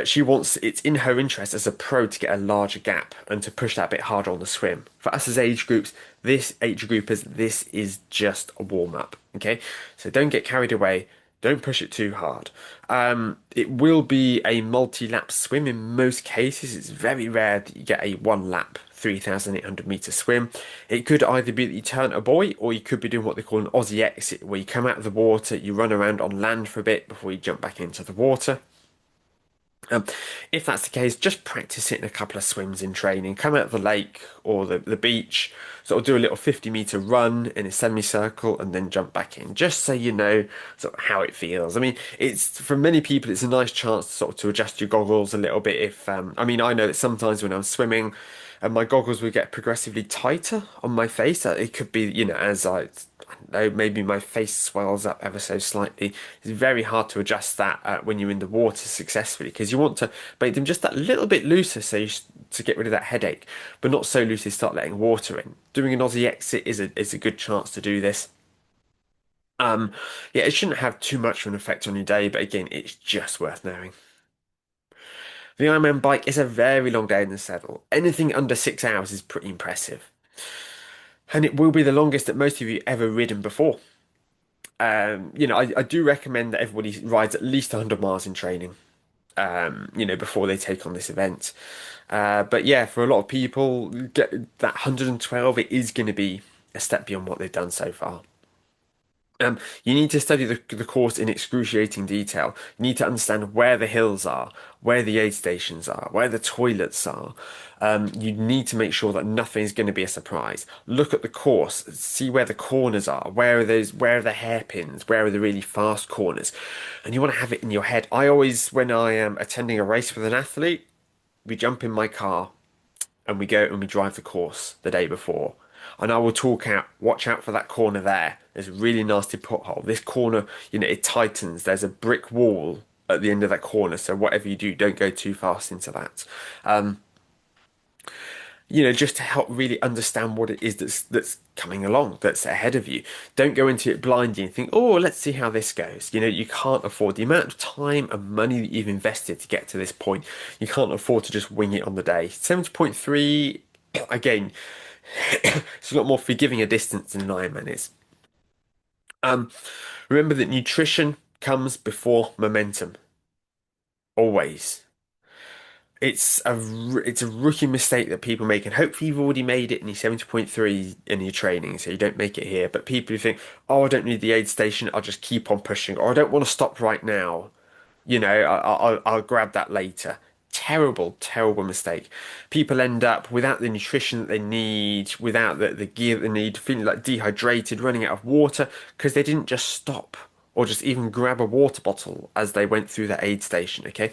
she wants it's in her interest as a pro to get a larger gap and to push that a bit harder on the swim. For us as age groups, this is just a warm up. Okay, so don't get carried away. Don't push it too hard. It will be a multi-lap swim in most cases. It's very rare that you get a one lap 3,800 meter swim. It could either be that you turn a buoy or you could be doing what they call an Aussie exit, where you come out of the water, you run around on land for a bit before you jump back into the water. Um, if that's the case, just practice it in a couple of swims in training. Come out of the lake or the beach, sort of do a little 50-meter run in a semicircle and then jump back in, just so you know sort of how it feels. I mean, it's for many people, it's a nice chance to sort of to adjust your goggles a little bit. I mean, I know that sometimes when I'm swimming, and my goggles would get progressively tighter on my face. It could be, as I don't know, maybe my face swells up ever so slightly. It's very hard to adjust that when you're in the water successfully because you want to make them just that little bit looser to get rid of that headache, but not so loose you start letting water in. Doing an Aussie exit is a good chance to do this. Um, yeah, it shouldn't have too much of an effect on your day, but again, it's just worth knowing. The Ironman bike is a very long day in the saddle. Anything under 6 hours is pretty impressive. And it will be the longest that most of you ever ridden before. I do recommend that everybody rides at least 100 miles in training, before they take on this event. But yeah, for a lot of people, get that 112, it is going to be a step beyond what they've done so far. You need to study the course in excruciating detail. You need to understand where the hills are, where the aid stations are, where the toilets are. You need to make sure that nothing is going to be a surprise. Look at the course, see where the corners are, where are the hairpins, where are the really fast corners, and you want to have it in your head. I always, when I am attending a race with an athlete, we jump in my car and we go and we drive the course the day before. And I will talk out, watch out for that corner there. There's a really nasty pothole. This corner, it tightens. There's a brick wall at the end of that corner. So whatever you do, don't go too fast into that. Just to help really understand what it is that's coming along, that's ahead of you. Don't go into it blindly and think, oh, let's see how this goes. You can't afford the amount of time and money that you've invested to get to this point. You can't afford to just wing it on the day. 70.3, again, it's a lot more forgiving a distance than an Ironman is. Um, Remember that nutrition comes before momentum, always. it's a rookie mistake that people make, and hopefully you've already made it in your 70.3 in your training, so you don't make it here. But people who think, oh, I don't need the aid station, I'll just keep on pushing, or I don't want to stop right now. I'll grab that later. Terrible, terrible mistake. People end up without the nutrition that they need, without the gear that they need, feeling like dehydrated, running out of water because they didn't just stop or just even grab a water bottle as they went through the aid station. Okay,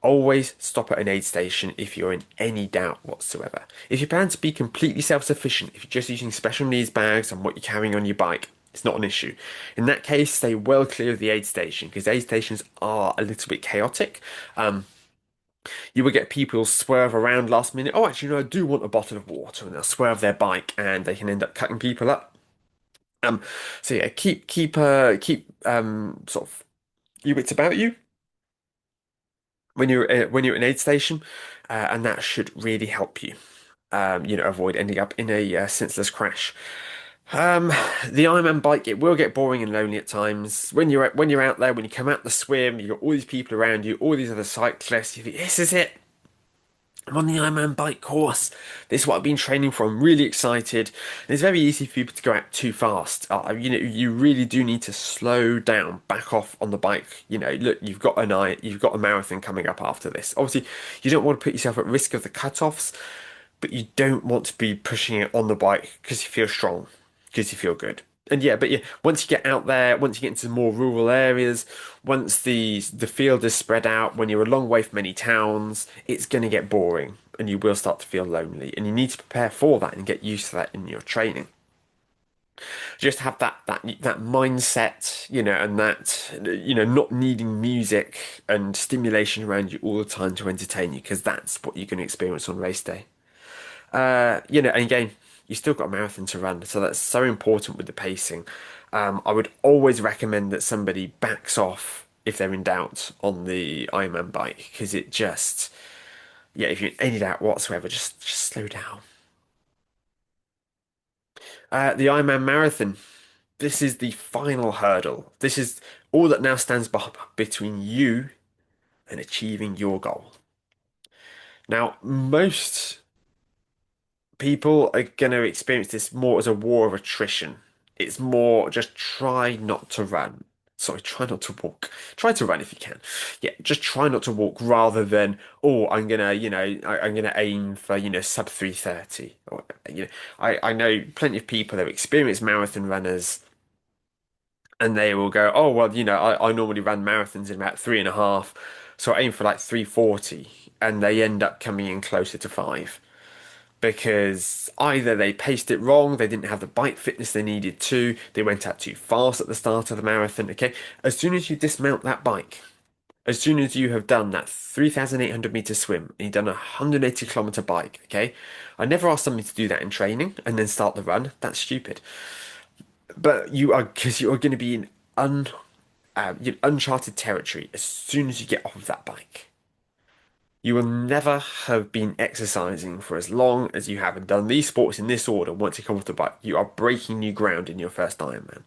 always stop at an aid station if you're in any doubt whatsoever. If you plan to be completely self-sufficient, if you're just using special needs bags and what you're carrying on your bike, it's not an issue. In that case, stay well clear of the aid station because aid stations are a little bit chaotic. You will get people swerve around last minute. Oh, actually, no, I do want a bottle of water, and they'll swerve their bike, and they can end up cutting people up. Um, so yeah, keep sort of your wits about you when you're at an aid station, and that should really help you. Avoid ending up in a senseless crash. Um, the Ironman bike, it will get boring and lonely at times. When you're out there, when you come out the swim, you've got all these people around you, all these other cyclists. You think, this is it. I'm on the Ironman bike course. This is what I've been training for. I'm really excited. And it's very easy for people to go out too fast. You really do need to slow down, back off on the bike. Look, you've got a marathon coming up after this. Obviously, you don't want to put yourself at risk of the cutoffs, but you don't want to be pushing it on the bike because you feel strong, because you feel good. And yeah, once you get out there, once you get into more rural areas, once the field is spread out, when you're a long way from any towns, it's going to get boring and you will start to feel lonely. And you need to prepare for that and get used to that in your training. Just have that mindset, and that not needing music and stimulation around you all the time to entertain you, because that's what you're going to experience on race day. And again, you still got a marathon to run, so that's so important with the pacing. I would always recommend that somebody backs off if they're in doubt on the Ironman bike, because if you're in any doubt whatsoever, just slow down. The Ironman marathon. This is the final hurdle. This is all that now stands between you and achieving your goal. Now, most people are going to experience this more as a war of attrition. It's more just try not to run. Sorry, try not to walk. Try to run if you can. Yeah, just try not to walk rather than, oh, I'm gonna aim for, sub 3:30. Or, I know plenty of people that are experienced marathon runners and they will go, oh, well, I normally run marathons in about 3.5. So I aim for like 3:40 and they end up coming in closer to five because either they paced it wrong, they didn't have the bike fitness they needed to, they went out too fast at the start of the marathon. Okay, as soon as you dismount that bike, as soon as you have done that 3,800 meter swim and you've done a 180-kilometer bike, okay, I never ask somebody to do that in training and then start the run. That's stupid. But because you are going to be in uncharted territory as soon as you get off of that bike. You will never have been exercising for as long as you have and done these sports in this order once you come off the bike. You are breaking new ground in your first Ironman.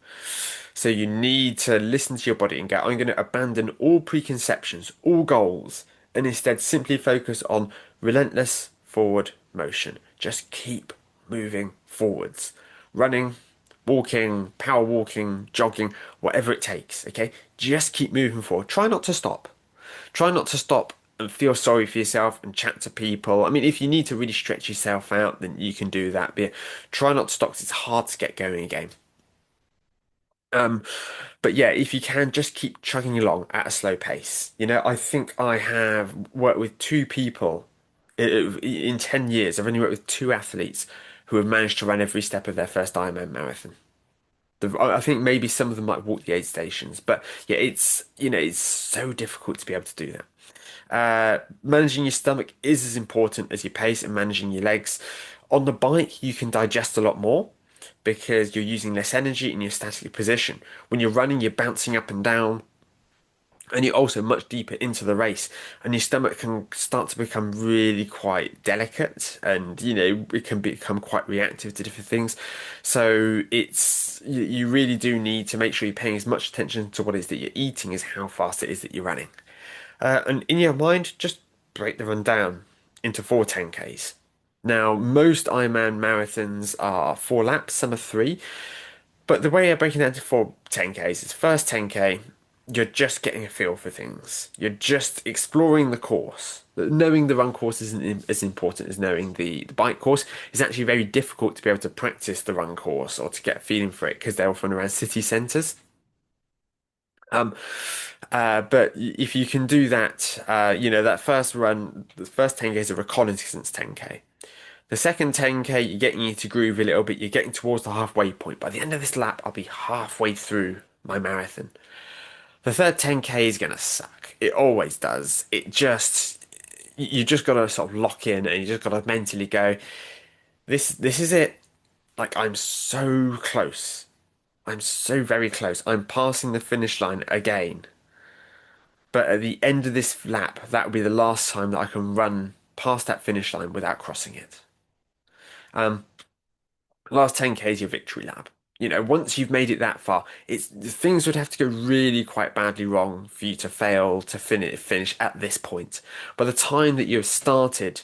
So you need to listen to your body and go, I'm going to abandon all preconceptions, all goals, and instead simply focus on relentless forward motion. Just keep moving forwards. Running, walking, power walking, jogging, whatever it takes, okay? Just keep moving forward. Try not to stop. Try not to stop and feel sorry for yourself and chat to people. I mean, if you need to really stretch yourself out, then you can do that. But yeah, try not to stop 'cause it's hard to get going again. Um, but yeah, if you can, just keep chugging along at a slow pace. I think I have worked with two people in 10 years. I've only worked with two athletes who have managed to run every step of their first Ironman marathon. I think maybe some of them might walk the aid stations, but yeah, it's so difficult to be able to do that. Managing your stomach is as important as your pace and managing your legs. On the bike, you can digest a lot more because you're using less energy in your static position. When you're running, you're bouncing up and down, and you're also much deeper into the race, and your stomach can start to become really quite delicate, and it can become quite reactive to different things. So you really do need to make sure you're paying as much attention to what it is that you're eating as how fast it is that you're running. And in your mind, just break the run down into four 10Ks. Now, most Ironman marathons are 4 laps, some are three, but the way I break it down to four 10Ks is first 10K, you're just getting a feel for things. You're just exploring the course. Knowing the run course isn't as important as knowing the bike course. It's actually very difficult to be able to practice the run course or to get a feeling for it because they're often around city centres. Um, but if you can do that, that first run, the first 10K is a reconnaissance 10K. The second 10K, you're getting into groove a little bit. You're getting towards the halfway point. By the end of this lap, I'll be halfway through my marathon. The third 10K is gonna suck. It always does. You just gotta sort of lock in and you just gotta mentally go, this is it. Like I'm so close. I'm so very close. I'm passing the finish line again. But at the end of this lap, that will be the last time that I can run past that finish line without crossing it. Um, Last 10K is your victory lap. Once you've made it that far, it's things would have to go really quite badly wrong for you to fail to finish at this point. By the time that you've started,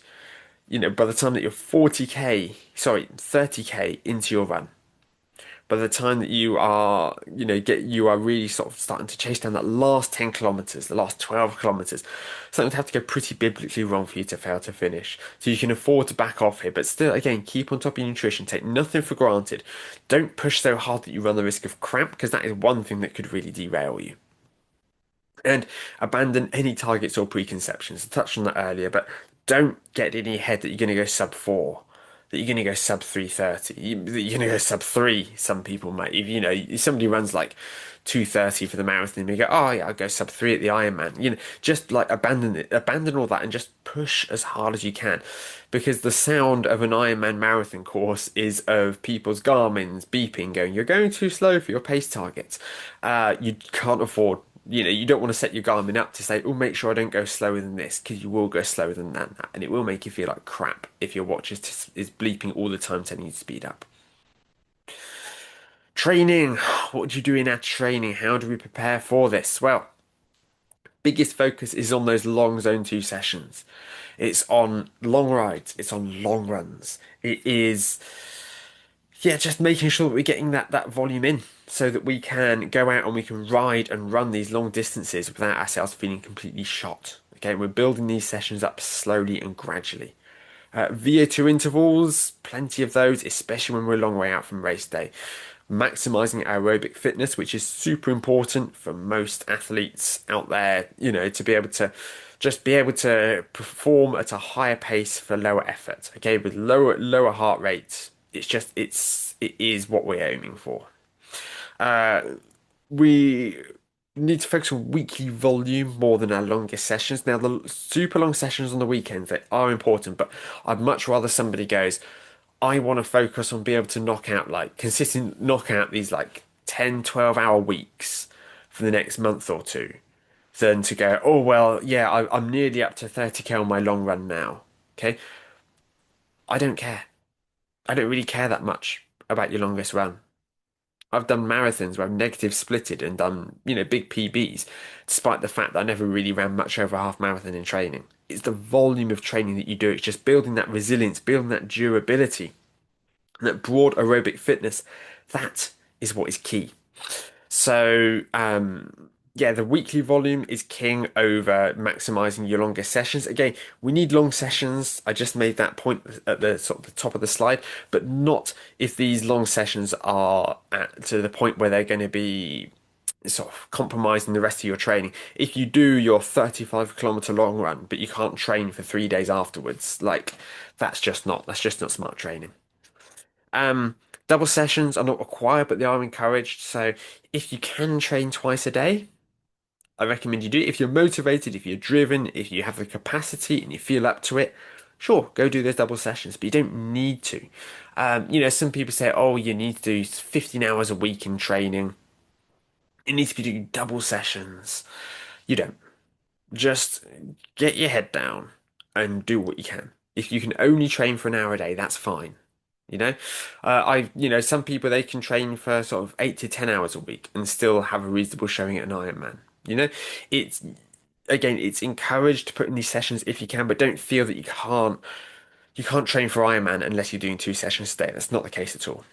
by the time that you're 40K, 30K into your run, by the time that you are really sort of starting to chase down that last 10 kilometers, the last 12 kilometers, something would have to go pretty biblically wrong for you to fail to finish. So you can afford to back off here, but still, again, keep on top of your nutrition, take nothing for granted. Don't push so hard that you run the risk of cramp, because that is one thing that could really derail you. And abandon any targets or preconceptions. I touched on that earlier, but don't get in your head that you're going to go sub 4, that you're going to go sub 3:30, that you're going to go sub 3. Some people might, if somebody runs like 2:30 for the marathon, you go, oh yeah, I'll go sub 3 at the Ironman. Just like abandon all that and just push as hard as you can. Because the sound of an Ironman marathon course is of people's Garmin's beeping, going, you're going too slow for your pace targets. You can't afford you don't want to set your Garmin up to say, oh, make sure I don't go slower than this, because you will go slower than that, and it will make you feel like crap if your watch is bleeping all the time telling you to speed up. Training. What do you do in our training? How do we prepare for this? Well, biggest focus is on those long zone 2 sessions. It's on long rides, it's on long runs. It is just making sure that we're getting that volume in so that we can go out and we can ride and run these long distances without ourselves feeling completely shot. Okay, we're building these sessions up slowly and gradually. VO2 intervals, plenty of those, especially when we're a long way out from race day. Maximizing aerobic fitness, which is super important for most athletes out there, to be able to just be able to perform at a higher pace for lower effort. Okay, with lower heart rates, it is what we're aiming for. Uh, we need to focus on weekly volume more than our longest sessions. Now, the super long sessions on the weekends, they are important, but I'd much rather somebody goes, I want to focus on being able to knock out these like 10, 12 hour weeks for the next month or two than to go, oh, well, yeah, I'm nearly up to 30K on my long run now. Okay. I don't care. I don't really care that much about your longest run. I've done marathons where I've negative splitted and done, big PBs, despite the fact that I never really ran much over a half marathon in training. It's the volume of training that you do. It's just building that resilience, building that durability, that broad aerobic fitness. That is what is key. So, the weekly volume is king over maximizing your longer sessions. Again, we need long sessions. I just made that point at the sort of the top of the slide, but not if these long sessions are to the point where they're going to be sort of compromising the rest of your training. If you do your 35-kilometer long run, but you can't train for 3 days afterwards, like that's just not smart training. Um, Double sessions are not required, but they are encouraged. So if you can train twice a day, I recommend you do it. If you're motivated, if you're driven, if you have the capacity and you feel up to it, sure, go do those double sessions, but you don't need to. Some people say, oh, you need to do 15 hours a week in training. You need to be doing double sessions. You don't. Just get your head down and do what you can. If you can only train for an hour a day, that's fine. You know, some people they can train for sort of 8 to 10 hours a week and still have a reasonable showing at an Ironman. You know, it's again, it's encouraged to put in these sessions if you can, but don't feel that you can't train for Ironman unless you're doing 2 sessions a day. That's not the case at all.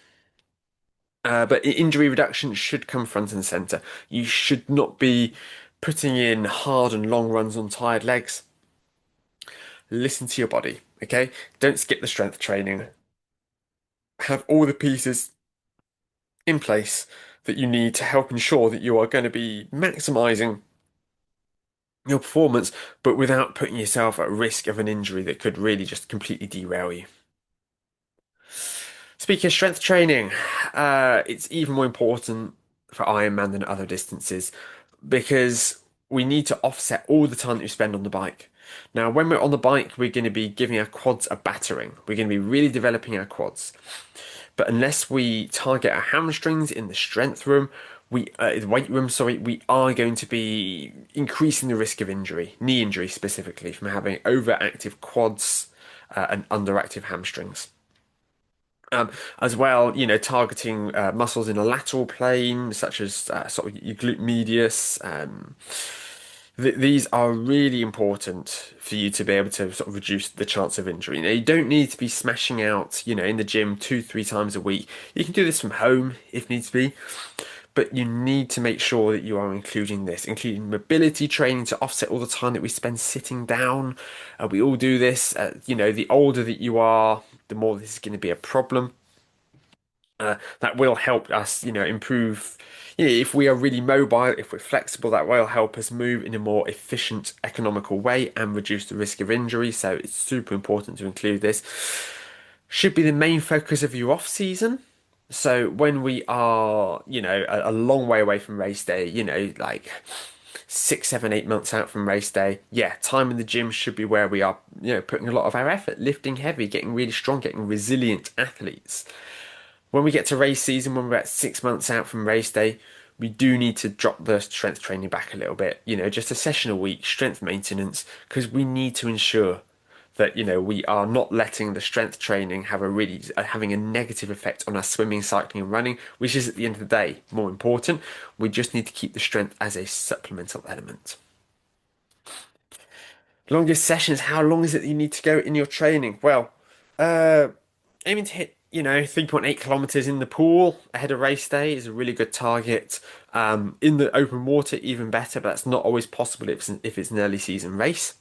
But injury reduction should come front and center. You should not be putting in hard and long runs on tired legs. Listen to your body, okay? Don't skip the strength training. Have all the pieces in place that you need to help ensure that you are going to be maximizing your performance, but without putting yourself at risk of an injury that could really just completely derail you. Speaking of strength training, it's even more important for Ironman than other distances because we need to offset all the time that we spend on the bike. Now, when we're on the bike, we're going to be giving our quads a battering. We're going to be really developing our quads. But unless we target our hamstrings in the strength room, the weight room, sorry, we are going to be increasing the risk of injury, knee injury specifically, from having overactive quads and underactive hamstrings. As well, targeting muscles in a lateral plane, such as sort of your glute medius. These are really important for you to be able to sort of reduce the chance of injury. You don't need to be smashing out, in the gym 2, 3 times a week. You can do this from home if needs be, but you need to make sure that you are including this, including mobility training to offset all the time that we spend sitting down. We all do this. The older that you are, the more this is going to be a problem. That will help us, improve. If we are really mobile, if we're flexible, that will help us move in a more efficient, economical way and reduce the risk of injury. So it's super important to include this. Should be the main focus of your off season. So when we are, a long way away from race day, like 6, 7, 8 months out from race day, yeah, time in the gym should be where we are, putting a lot of our effort, lifting heavy, getting really strong, getting resilient athletes. When we get to race season, when we're at 6 months out from race day, we do need to drop the strength training back a little bit. Just a session a week, strength maintenance, because we need to ensure that we are not letting the strength training have having a negative effect on our swimming, cycling, and running, which is at the end of the day more important. We just need to keep the strength as a supplemental element. Longest sessions, how long is it that you need to go in your training? Well, uh, aiming to hit, 3.8 kilometers in the pool ahead of race day is a really good target. In the open water, even better, but that's not always possible if it's an early season race.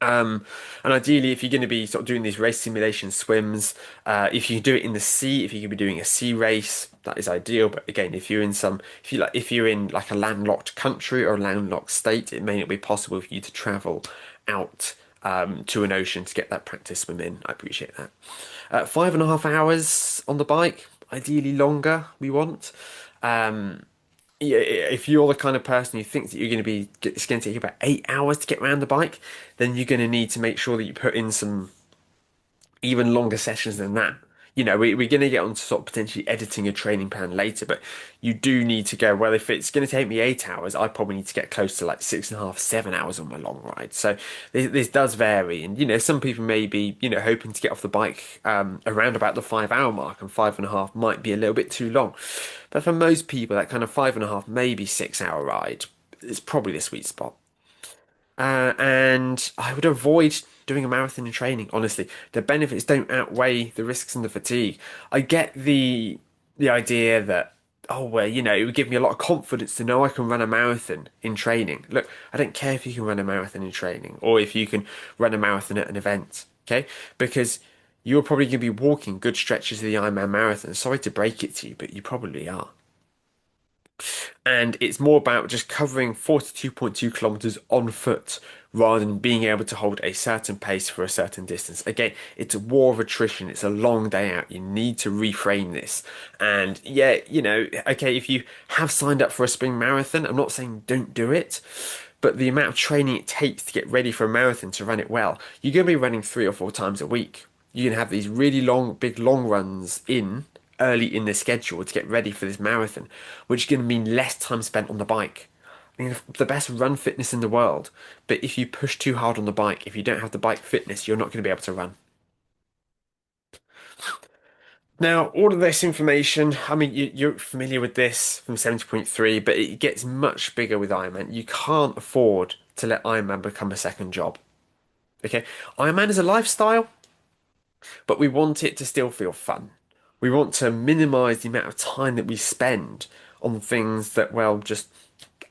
And ideally, if you're going to be sort of doing these race simulation swims, if you do it in the sea, if you could be doing a sea race, that is ideal. But again, if you're in like a landlocked country or a landlocked state, it may not be possible for you to travel out to an ocean to get that practice swim in. I appreciate that. 5.5 hours on the bike, ideally longer. We want. Yeah, if you're the kind of person who thinks that it's going to take you about 8 hours to get around the bike, then you're going to need to make sure that you put in some even longer sessions than that. We're going to get onto sort of potentially editing a training plan later, but you do need to go, well, if it's going to take me 8 hours, I probably need to get close to like 6.5, 7 hours on my long ride. So this does vary. And, some people may be, hoping to get off the bike around about the 5 hour mark, and 5.5 might be a little bit too long. But for most people, that kind of 5.5, maybe 6 hour ride is probably the sweet spot. And I would avoid doing a marathon in training, honestly. The benefits don't outweigh the risks and the fatigue. I get the idea that, oh, well, it would give me a lot of confidence to know I can run a marathon in training. Look, I don't care if you can run a marathon in training or if you can run a marathon at an event, okay? Because you're probably going to be walking good stretches of the Ironman marathon. Sorry to break it to you, but you probably are. And it's more about just covering 42.2 kilometers on foot rather than being able to hold a certain pace for a certain distance. Again, it's a war of attrition. It's a long day out. You need to reframe this. And yeah, okay, if you have signed up for a spring marathon, I'm not saying don't do it, but the amount of training it takes to get ready for a marathon to run it well, you're going to be running 3 or 4 times a week. You're going to have these really long, big long runs early in the schedule to get ready for this marathon, which is going to mean less time spent on the bike. I mean, the best run fitness in the world, but if you push too hard on the bike, if you don't have the bike fitness, you're not going to be able to run. Now, all of this information, I mean, you're familiar with this from 70.3, but it gets much bigger with Ironman. You can't afford to let Ironman become a second job. Okay? Ironman is a lifestyle, but we want it to still feel fun. We want to minimize the amount of time that we spend on things that, well, just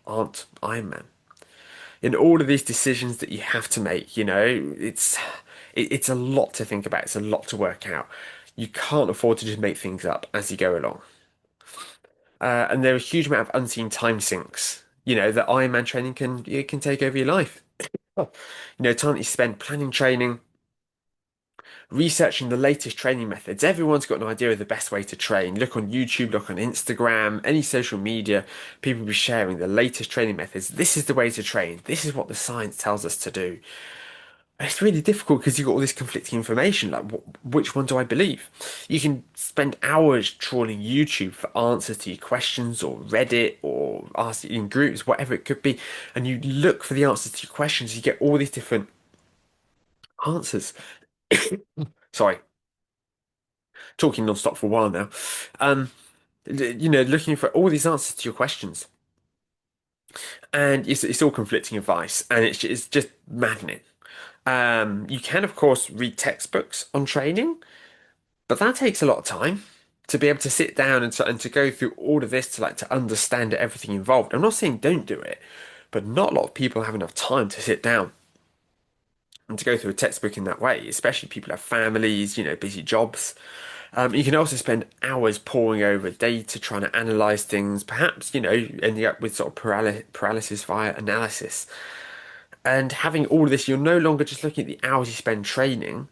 aren't Ironman. In all of these decisions that you have to make, it's a lot to think about. It's a lot to work out. You can't afford to just make things up as you go along. And there are a huge amount of unseen time sinks, that Ironman training can take over your life. Oh. Time that you spend planning training, researching the latest training methods. Everyone's got an idea of the best way to train. Look on YouTube, look on Instagram, any social media, people will be sharing the latest training methods. This is the way to train. This is what the science tells us to do. It's really difficult because you've got all this conflicting information. Like, which one do I believe? You can spend hours trawling YouTube for answers to your questions, or Reddit, or ask in groups, whatever it could be, and you look for the answers to your questions. You get all these different answers. Sorry, talking non-stop for a while now. Um, looking for all these answers to your questions, and it's all conflicting advice, and it's just maddening. You can, of course, read textbooks on training. But that takes a lot of time to be able to sit down and to go through all of this to understand everything involved. I'm not saying don't do it, but not a lot of people have enough time to sit down and to go through a textbook in that way, especially people who have families, busy jobs. You can also spend hours poring over data, trying to analyze things, perhaps, ending up with sort of paralysis via analysis. And having all of this, you're no longer just looking at the hours you spend training.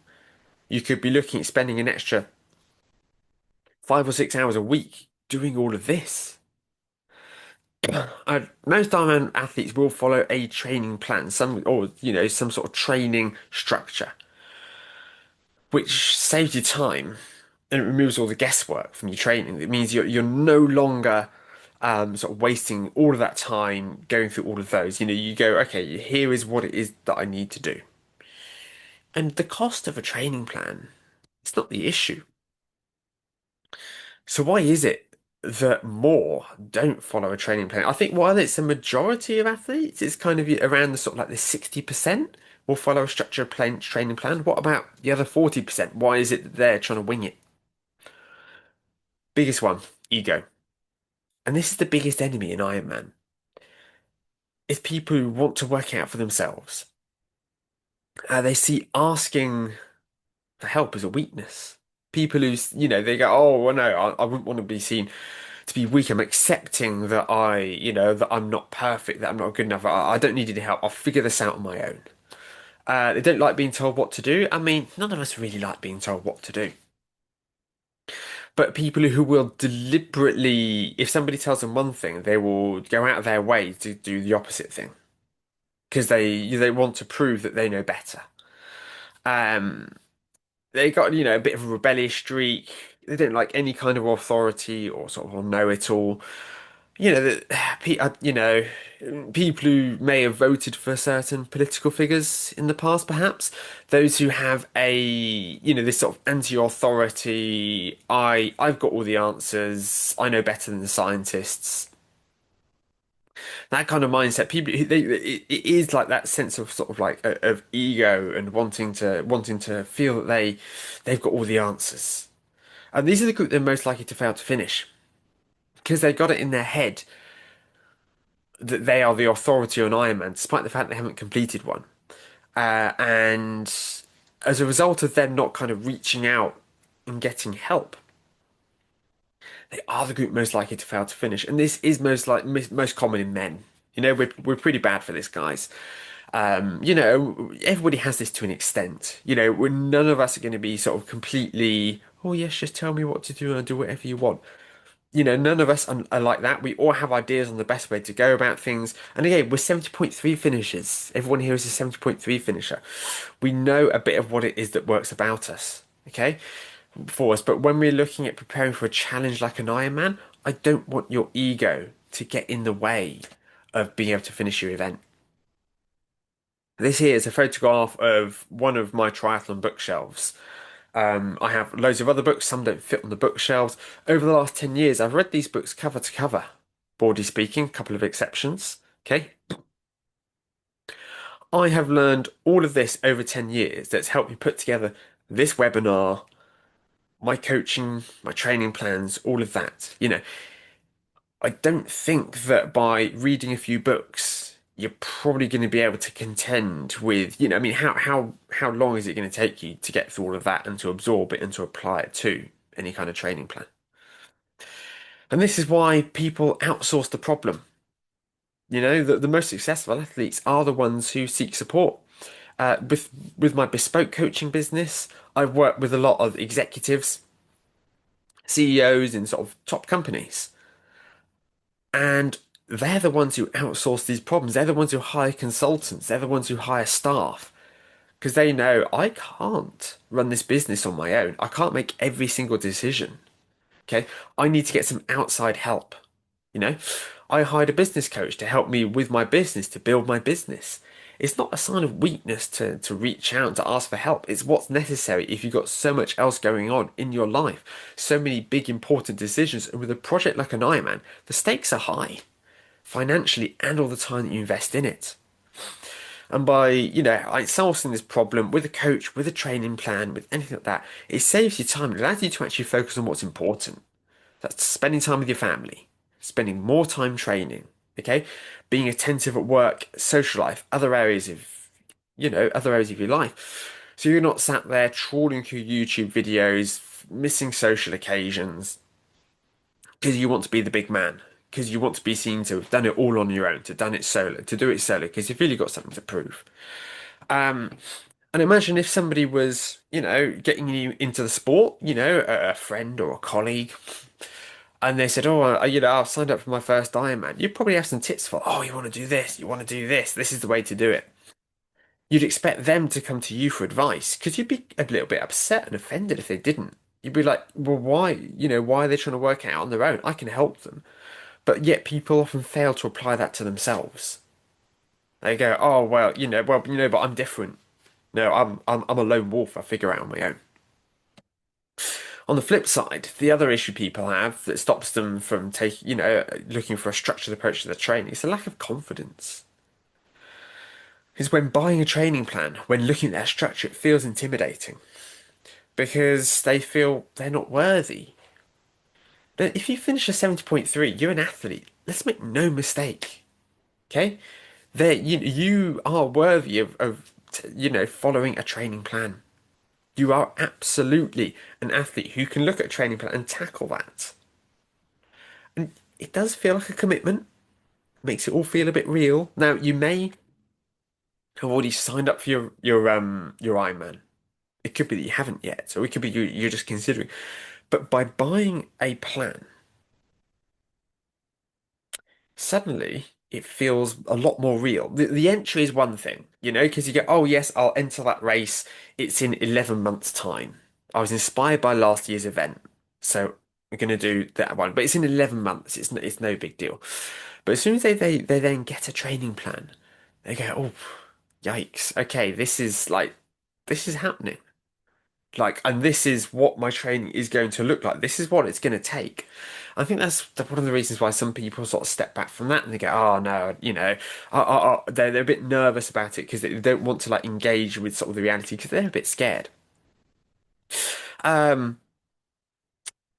You could be looking at spending an extra 5 or 6 hours a week doing all of this. Most Ironman athletes will follow a training plan, some sort of training structure, which saves you time and it removes all the guesswork from your training. It means you're no longer sort of wasting all of that time going through all of those. You go, okay, here is what it is that I need to do. And the cost of a training plan, it's not the issue. So why is it that more don't follow a training plan? I think while it's a majority of athletes, it's kind of around the sort of like the 60% will follow a structured training plan. What about the other 40%? Why is it that they're trying to wing it? Biggest one, ego. And this is the biggest enemy in Ironman. It's people who want to work out for themselves. They see asking for help as a weakness. People who, they go, oh, well, no, I wouldn't want to be seen to be weak. I'm accepting that that I'm not perfect, that I'm not good enough. I don't need any help. I'll figure this out on my own. They don't like being told what to do. I mean, none of us really like being told what to do. But people who will deliberately, if somebody tells them one thing, they will go out of their way to do the opposite thing because they want to prove that they know better. Um, they got, a bit of a rebellious streak. They don't like any kind of authority or sort of know-it-all. People who may have voted for certain political figures in the past, perhaps those who have this sort of anti-authority. I've got all the answers. I know better than the scientists. That kind of mindset. People, it is like that sense of sort of like of ego and wanting to feel that they've got all the answers. And these are the group that are most likely to fail to finish because they've got it in their head that they are the authority on Ironman, despite the fact they haven't completed one. And as a result of them not kind of reaching out and getting help, they are the group most likely to fail to finish. And this is most common in men. We're pretty bad for this, guys. Everybody has this to an extent. None of us are going to be sort of completely, oh yes, just tell me what to do and I'll do whatever you want. None of us are like that. We all have ideas on the best way to go about things. And again, we're 70.3 finishers. Everyone here is a 70.3 finisher. We know a bit of what it is that works about us, okay, for us. But when we're looking at preparing for a challenge like an Ironman, I don't want your ego to get in the way of being able to finish your event. This here is a photograph of one of my triathlon bookshelves. I have loads of other books, some don't fit on the bookshelves. Over the last 10 years, I've read these books cover to cover. Broadly speaking, a couple of exceptions. Okay. I have learned all of this over 10 years that's helped me put together this webinar, my coaching, my training plans, all of that. I don't think that by reading a few books, you're probably going to be able to contend with, I mean, how long is it going to take you to get through all of that and to absorb it and to apply it to any kind of training plan? And this is why people outsource the problem. The most successful athletes are the ones who seek support. With my bespoke coaching business, I've worked with a lot of executives, CEOs in sort of top companies, and they're the ones who outsource these problems. They're the ones who hire consultants. They're the ones who hire staff because they know I can't run this business on my own. I can't make every single decision. Okay, I need to get some outside help. You know, I hired a business coach to help me with my business, to build my business. It's not a sign of weakness to reach out, to ask for help. It's what's necessary if you've got so much else going on in your life, so many big important decisions. And with a project like an Ironman, the stakes are high, financially and all the time that you invest in it. And by, outsourcing this problem with a coach, with a training plan, with anything like that, it saves you time. It allows you to actually focus on what's important. That's spending time with your family, spending more time training, okay? Being attentive at work, social life, other areas of your life. So you're not sat there trawling through YouTube videos, missing social occasions, because you want to be the big man, because you want to be seen to have done it all on your own, to do it solo, because you've really got something to prove. Um, and imagine if somebody was, getting you into the sport, a friend or a colleague, and they said, "Oh, I've signed up for my first Ironman." You'd probably have some tips for, "Oh, you want to do this, you want to do this. This is the way to do it." You'd expect them to come to you for advice because you'd be a little bit upset and offended if they didn't. You'd be like, "Well, why? Why are they trying to work it out on their own? I can help them." But yet people often fail to apply that to themselves. They go, "Oh, but I'm different. No, I'm a lone wolf. I figure out on my own." On the flip side, the other issue people have that stops them from looking for a structured approach to their training is a lack of confidence. Is when buying a training plan, when looking at their structure, it feels intimidating because they feel they're not worthy. But if you finish a 70.3, you're an athlete. Let's make no mistake. Okay? You are worthy of following a training plan. You are absolutely an athlete who can look at a training plan and tackle that. And it does feel like a commitment, makes it all feel a bit real. Now, you may have already signed up for your Ironman. It could be that you haven't yet, or it could be you're just considering. But by buying a plan, suddenly it feels a lot more real. The entry is one thing, because you go, oh yes, I'll enter that race. It's in 11 months' time. I was inspired by last year's event, so we're going to do that one. But it's in 11 months. It's no big deal. But as soon as they then get a training plan, they go, oh, yikes. Okay, this is happening. And this is what my training is going to look like. This is what it's going to take. I think that's one of the reasons why some people sort of step back from that and they go, oh no, they're a bit nervous about it because they don't want to engage with sort of the reality because they're a bit scared. Um,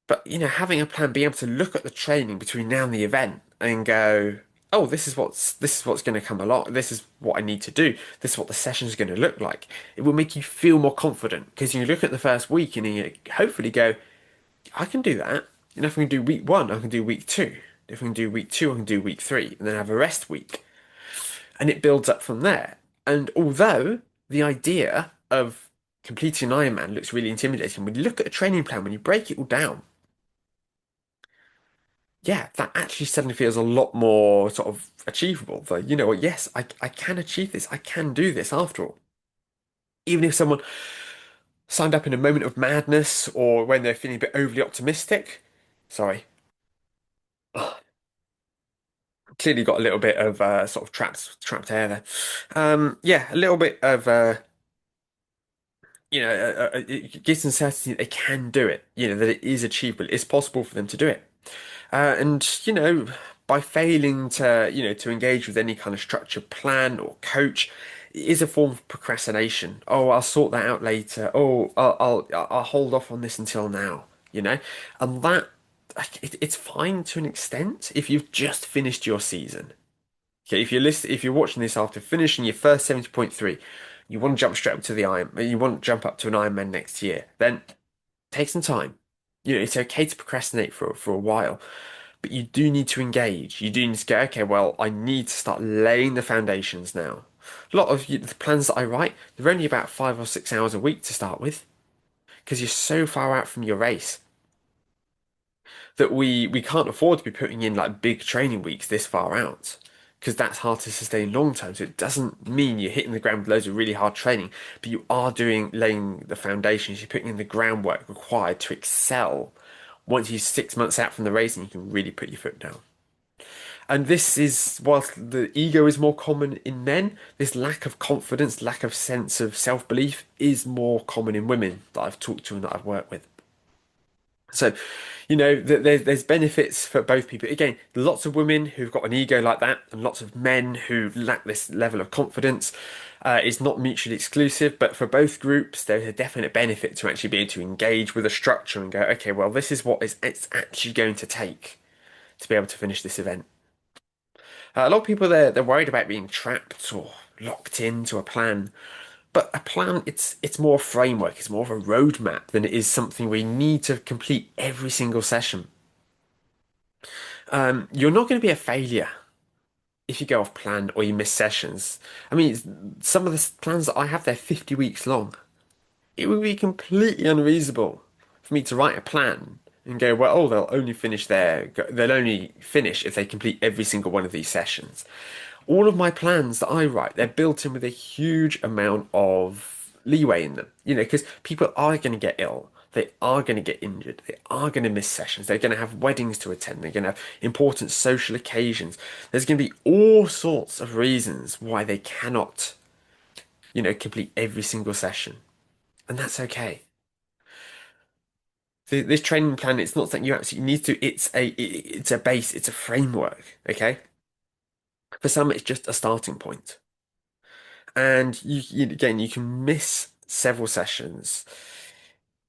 but having a plan, being able to look at the training between now and the event and go, oh, this is what's going to come along. This is what I need to do. This is what the session is going to look like. It will make you feel more confident because you look at the first week and you hopefully go, I can do that. If I can do week one, I can do week two. If I can do week two, I can do week three, and then have a rest week. And it builds up from there. And although the idea of completing an Ironman looks really intimidating, when you look at a training plan, when you break it all down, yeah, that actually suddenly feels a lot more sort of achievable. That, you know what, yes, I can achieve this. I can do this after all. Even if someone signed up in a moment of madness or when they're feeling a bit overly optimistic, sorry, clearly got a little bit of sort of trapped air there. Yeah, a little bit of it gives them certainty that they can do it, that it is achievable, it's possible for them to do it. And by failing to engage with any kind of structured plan or coach is a form of procrastination. Oh, I'll sort that out later. Oh, I'll hold off on this until now, you know? And that, like, it's fine to an extent if you've just finished your season. Okay, if you're watching this after finishing your first 70.3, you want to jump straight up to you want to jump up to an Ironman next year, then take some time. It's okay to procrastinate for a while, but you do need to engage. You do need to go, okay, well, I need to start laying the foundations now. A lot of the plans that I write, they're only about 5 or 6 hours a week to start with, because you're so far out from your race that we can't afford to be putting in like big training weeks this far out. Because that's hard to sustain long term. So it doesn't mean you're hitting the ground with loads of really hard training, but you are laying the foundations, you're putting in the groundwork required to excel once you're 6 months out from the race and you can really put your foot down. And this is, whilst the ego is more common in men, this lack of confidence, lack of sense of self-belief is more common in women that I've talked to and that I've worked with. So, there's benefits for both people. Again, lots of women who've got an ego like that, and lots of men who lack this level of confidence. It's not mutually exclusive, but for both groups, there's a definite benefit to actually be able to engage with a structure and go, okay, well, this is what it's actually going to take to be able to finish this event. A lot of people they're worried about being trapped or locked into a plan. But a plan, it's more a framework, it's more of a roadmap than it is something we need to complete every single session. You're not going to be a failure if you go off plan or you miss sessions. I mean, some of the plans that I have, they're 50 weeks long. It would be completely unreasonable for me to write a plan and go, well, oh, they'll only finish if they complete every single one of these sessions. All of my plans that I write, they're built in with a huge amount of leeway in them, because people are going to get ill. They are going to get injured. They are going to miss sessions. They're going to have weddings to attend. They're going to have important social occasions. There's going to be all sorts of reasons why they cannot, complete every single session. And that's okay. This training plan, it's not something you absolutely need to. It's a base. It's a framework. Okay. For some, it's just a starting point. And again, you can miss several sessions.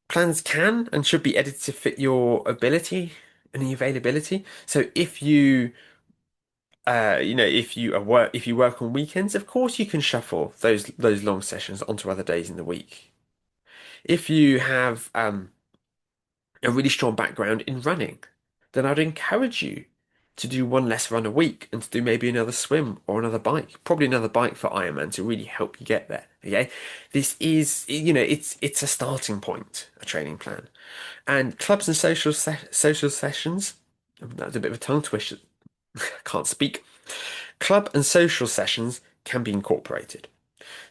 Plans can and should be edited to fit your ability and the availability. So if you work on weekends, of course you can shuffle those long sessions onto other days in the week. If you have a really strong background in running, then I'd encourage you to do one less run a week and to do maybe another swim or another bike, probably another bike for Ironman to really help you get there. Okay, this is it's a starting point, a training plan, and clubs and social sessions. That's a bit of a tongue twister. Can't speak. Club and social sessions can be incorporated.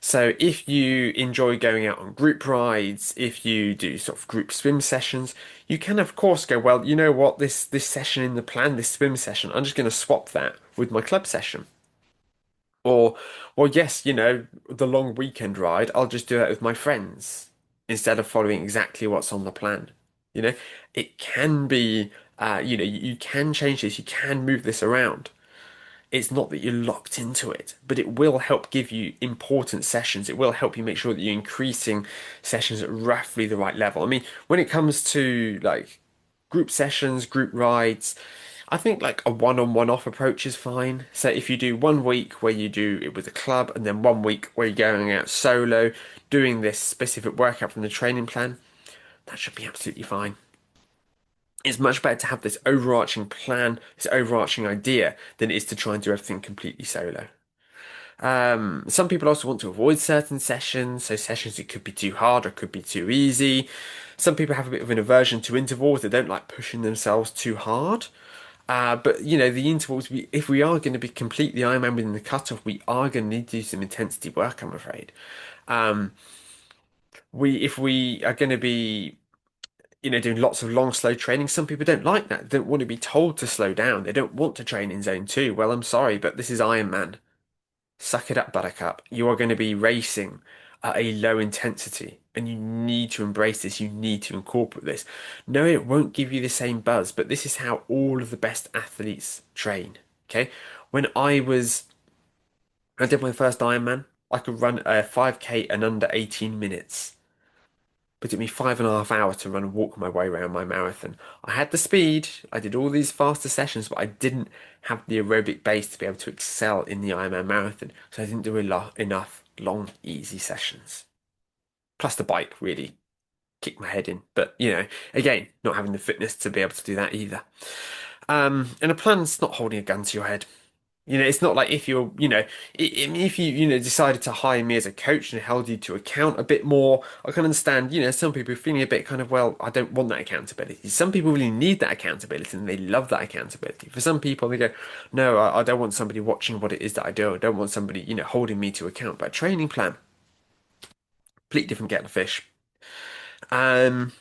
So if you enjoy going out on group rides, if you do sort of group swim sessions, you can of course go, well, you know what, this session in the plan, this swim session, I'm just going to swap that with my club session. Or, well, yes, the long weekend ride, I'll just do that with my friends instead of following exactly what's on the plan. You know, it can be, you can change this, you can move this around. It's not that you're locked into it, but it will help give you important sessions. It will help you make sure that you're increasing sessions at roughly the right level. I mean, when it comes to like group sessions, group rides, I think like a one-on-one off approach is fine. So if you do 1 week where you do it with a club and then 1 week where you're going out solo, doing this specific workout from the training plan, that should be absolutely fine. It's much better to have this overarching plan, this overarching idea, than it is to try and do everything completely solo. Some people also want to avoid certain sessions, so sessions that could be too hard or could be too easy. Some people have a bit of an aversion to intervals. They don't like pushing themselves too hard. But the intervals, if we are going to be completely Ironman within the cutoff, we are going to need to do some intensity work, I'm afraid. Um, if we are going to be doing lots of long, slow training. Some people don't like that. They don't want to be told to slow down. They don't want to train in zone two. Well, I'm sorry, but this is Ironman. Suck it up, buttercup. You are going to be racing at a low intensity. And you need to embrace this. You need to incorporate this. No, it won't give you the same buzz, but this is how all of the best athletes train. Okay. When I did my first Ironman, I could run a 5K in under 18 minutes. But it took me 5.5 hours to run and walk my way around my marathon. I had the speed, I did all these faster sessions, but I didn't have the aerobic base to be able to excel in the Ironman marathon. So I didn't do enough long, easy sessions. Plus the bike really kicked my head in. But again, not having the fitness to be able to do that either. And a plan's not holding a gun to your head. It's not like if you're, if you, decided to hire me as a coach and held you to account a bit more, I can understand, some people are feeling a bit kind of, well, I don't want that accountability. Some people really need that accountability and they love that accountability. For some people, they go, no, I don't want somebody watching what it is that I do. I don't want somebody, holding me to account. But a training plan, completely different kettle of fish. And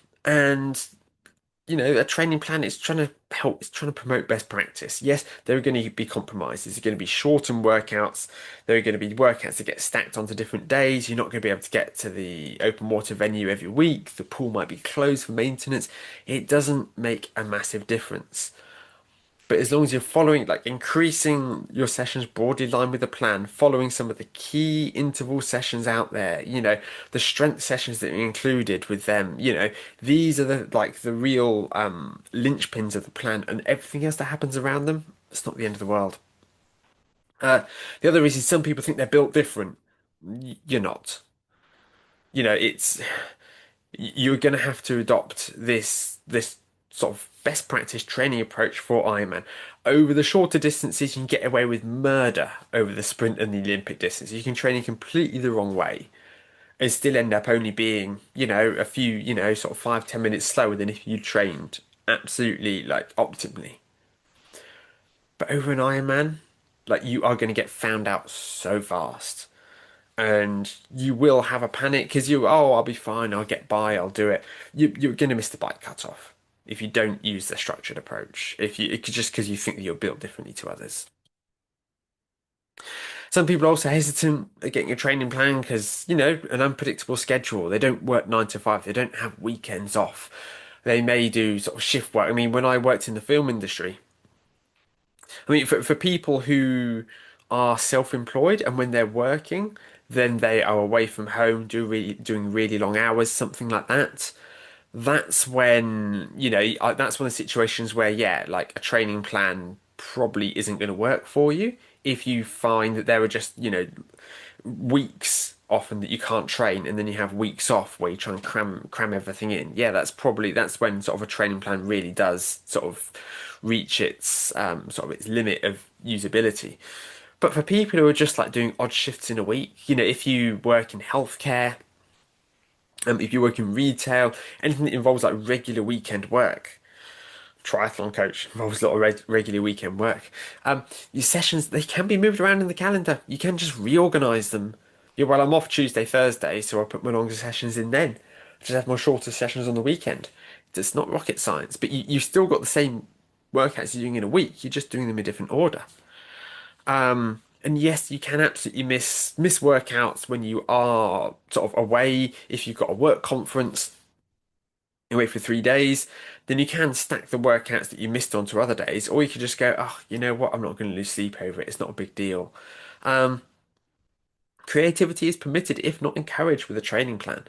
a training plan is trying to help, it's trying to promote best practice. Yes, there are going to be compromises. There are going to be shortened workouts. There are going to be workouts that get stacked onto different days. You're not going to be able to get to the open water venue every week. The pool might be closed for maintenance. It doesn't make a massive difference. But as long as you're following, like increasing your sessions broadly in line with the plan, following some of the key interval sessions out there, the strength sessions that are included with them, these are the real linchpins of the plan, and everything else that happens around them, it's not the end of the world. The other reason some people think they're built different. You're not. It's you're going to have to adopt this sort of best practice training approach for Ironman. Over the shorter distances, you can get away with murder over the sprint and the Olympic distance. You can train in completely the wrong way and still end up only being, a few, sort of 5, 10 minutes slower than if you trained absolutely like optimally. But over an Ironman, like you are going to get found out so fast and you will have a panic because I'll be fine, I'll get by, I'll do it. You're going to miss the bike cutoff if you don't use the structured approach. Just because you think that you're built differently to others. Some people are also hesitant at getting a training plan because, an unpredictable schedule. They don't work 9 to 5. They don't have weekends off. They may do sort of shift work. I mean, when I worked in the film industry, I mean, for people who are self-employed and when they're working, then they are away from home, doing really long hours, something like that. That's when, that's one of the situations where, yeah, like a training plan probably isn't going to work for you if you find that there are just, weeks often that you can't train and then you have weeks off where you try and cram everything in. Yeah, that's when sort of a training plan really does sort of reach its sort of its limit of usability. But for people who are just like doing odd shifts in a week, if you work in healthcare, if you work in retail, anything that involves like regular weekend work, triathlon coach involves a lot of regular weekend work. Your sessions, they can be moved around in the calendar. You can just reorganize them. Yeah, well, I'm off Tuesday, Thursday, so I'll put my longer sessions in then. Just have my shorter sessions on the weekend. It's not rocket science, but you've still got the same workouts you're doing in a week. You're just doing them in a different order. And yes, you can absolutely miss workouts when you are sort of away. If you've got a work conference, you're away for 3 days, then you can stack the workouts that you missed onto other days, or you could just go, oh, you know what, I'm not going to lose sleep over it. It's not a big deal. Um, Creativity is permitted, if not encouraged, with a training plan.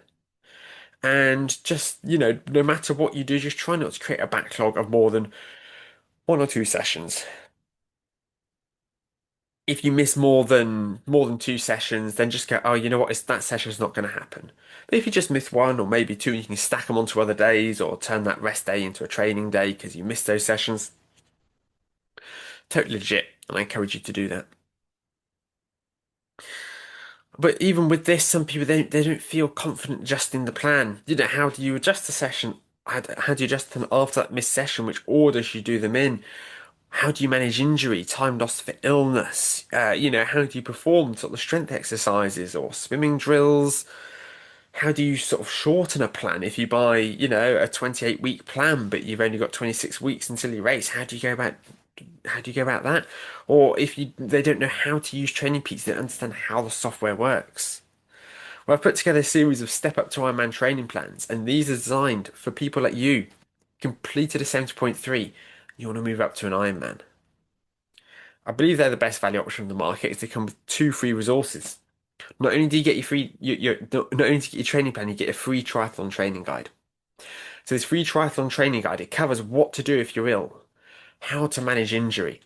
And just, no matter what you do, just try not to create a backlog of more than 1 or 2 sessions. If you miss more than 2 sessions, then just go, oh, you know what, that session's not going to happen. But if you just miss one or maybe two, you can stack them onto other days or turn that rest day into a training day because you missed those sessions. Totally legit, and I encourage you to do that. But even with this, some people they don't feel confident adjusting the plan. How do you adjust the session? How do you adjust them after that missed session? Which order should you do them in? How do you manage injury, time lost for illness? How do you perform sort of strength exercises or swimming drills? How do you sort of shorten a plan if you buy, a 28-week plan, but you've only got 26 weeks until you race? How do you go about that? Or if they don't know how to use Training Peaks, they don't understand how the software works. Well, I've put together a series of Step Up to Ironman training plans, and these are designed for people like you. Completed a 70.3, you want to move up to an Ironman. I believe they're the best value option on the market, as they come with two free resources. Not only do you get your free, not only do you get your training plan, you get a free triathlon training guide. So this free triathlon training guide, it covers what to do if you're ill, how to manage injury.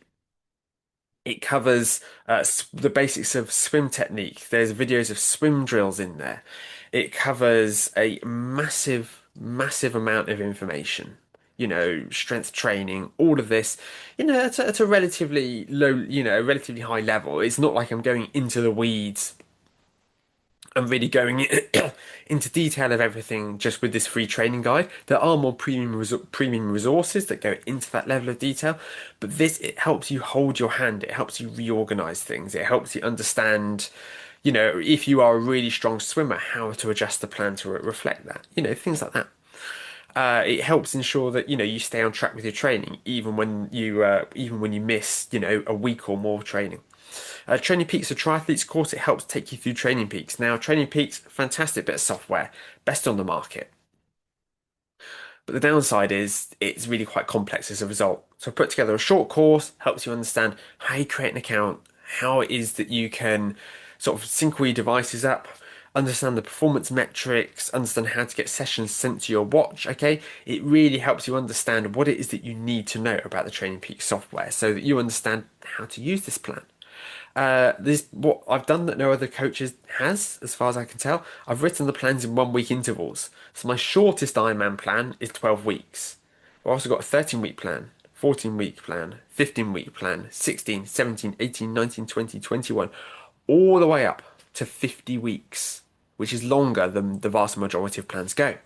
It covers the basics of swim technique. There's videos of swim drills in there. It covers a massive amount of information. Strength training, all of this, at a relatively low, relatively high level. It's not like I'm going into the weeds and really going into detail of everything just with this free training guide. There are more premium resources that go into that level of detail, but this, it helps you hold your hand. It helps you reorganize things. It helps you understand, if you are a really strong swimmer, how to adjust the plan to reflect that. Things like that. It helps ensure that you stay on track with your training, even when you miss a week or more of training. Training Peaks for triathletes course, it helps take you through Training Peaks. Now, Training Peaks, fantastic bit of software, best on the market. But the downside is it's really quite complex as a result. So I put together a short course, helps you understand how you create an account, how it is that you can sort of sync all your devices up, understand the performance metrics, understand how to get sessions sent to your watch. Okay, it really helps you understand what it is that you need to know about the Training Peaks software so that you understand how to use this plan. This what I've done that no other coaches has, as far as I can tell. I've written the plans in 1 week intervals. So my shortest Ironman plan is 12 weeks. I've also got a 13-week plan, 14-week plan, 15-week plan, 16, 17, 18, 19, 20, 21, all the way up to 50 weeks, which is longer than the vast majority of plans go.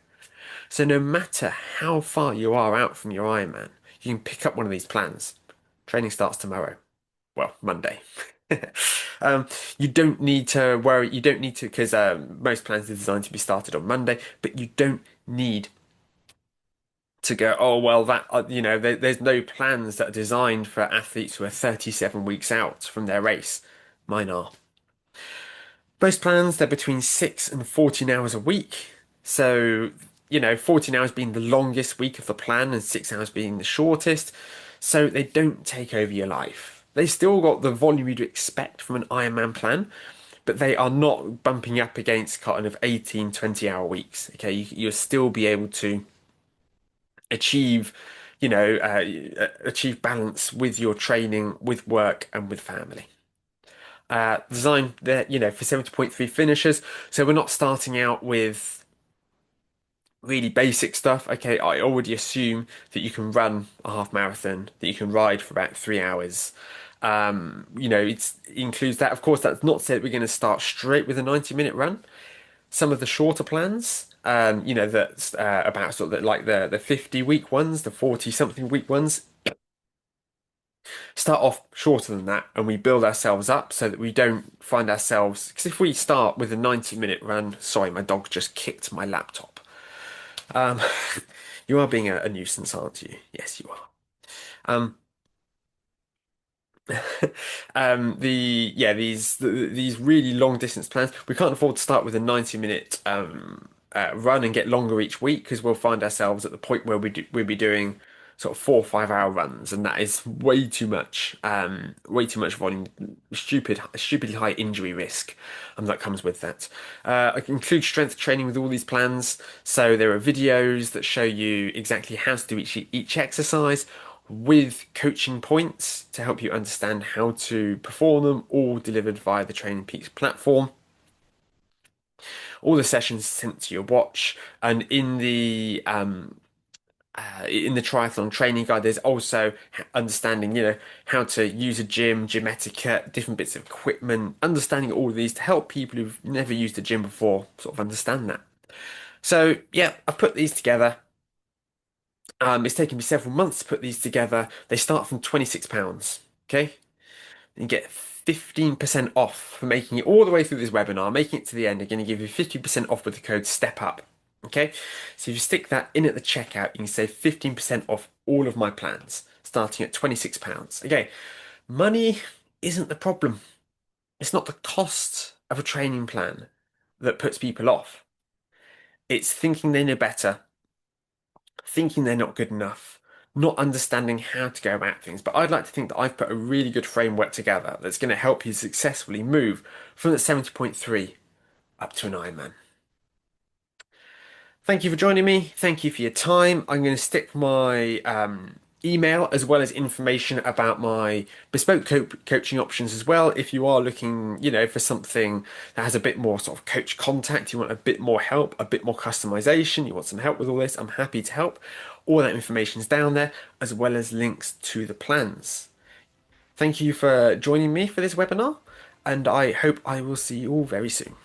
So no matter how far you are out from your Ironman, you can pick up one of these plans. Training starts tomorrow. Well, Monday. Um, you don't need to worry. You don't need to, because most plans are designed to be started on Monday, but you don't need to go, oh, well, there's no plans that are designed for athletes who are 37 weeks out from their race. Mine are. Most plans, they're between 6 and 14 hours a week. So, 14 hours being the longest week of the plan and 6 hours being the shortest. So they don't take over your life. They still got the volume you'd expect from an Ironman plan, but they are not bumping up against kind of 18, 20-hour weeks. Okay, you'll still be able to achieve, achieve balance with your training, with work, and with family. Designed there, for 70.3 finishers. So we're not starting out with really basic stuff. Okay, I already assume that you can run a half marathon, that you can ride for about 3 hours. It includes that. Of course, that's not said we're going to start straight with a 90-minute run. Some of the shorter plans, that's about sort of like the 50-week ones, the 40-something week ones, start off shorter than that, and we build ourselves up so that we don't find ourselves. Because if we start with a 90-minute run, sorry, my dog just kicked my laptop. Um, you are being a nuisance, aren't you? Yes, you are. Um, these really long distance plans, we can't afford to start with a 90-minute run and get longer each week because we'll find ourselves at the point where we'll be doing sort of 4 or 5 hour runs, and that is way too much volume, stupidly high injury risk, and that comes with that. I can include strength training with all these plans, so there are videos that show you exactly how to do each exercise, with coaching points to help you understand how to perform them, all delivered via the Training Peaks platform. All the sessions sent to your watch, and in the triathlon training guide, there's also understanding, how to use a gym etiquette, different bits of equipment, understanding all of these to help people who've never used a gym before sort of understand that. So yeah, I've put these together. It's taken me several months to put these together. They start from £26. Okay. You get 15% off for making it all the way through this webinar, making it to the end. They're going to give you 50% off with the code STEPUP. Okay, so if you stick that in at the checkout, you can save 15% off all of my plans, starting at £26. Okay, money isn't the problem. It's not the cost of a training plan. that puts people off. It's thinking they know better, thinking they're not good enough, not understanding how to go about things. But I'd like to think that I've put a really good framework together that's going to help you successfully move from the 70.3 up to an Ironman. Thank you for joining me. Thank you for your time. I'm going to stick my email as well as information about my bespoke coaching options as well. If you are looking, for something that has a bit more sort of coach contact, you want a bit more help, a bit more customization, you want some help with all this, I'm happy to help. All that information is down there, as well as links to the plans. Thank you for joining me for this webinar, and I hope I will see you all very soon.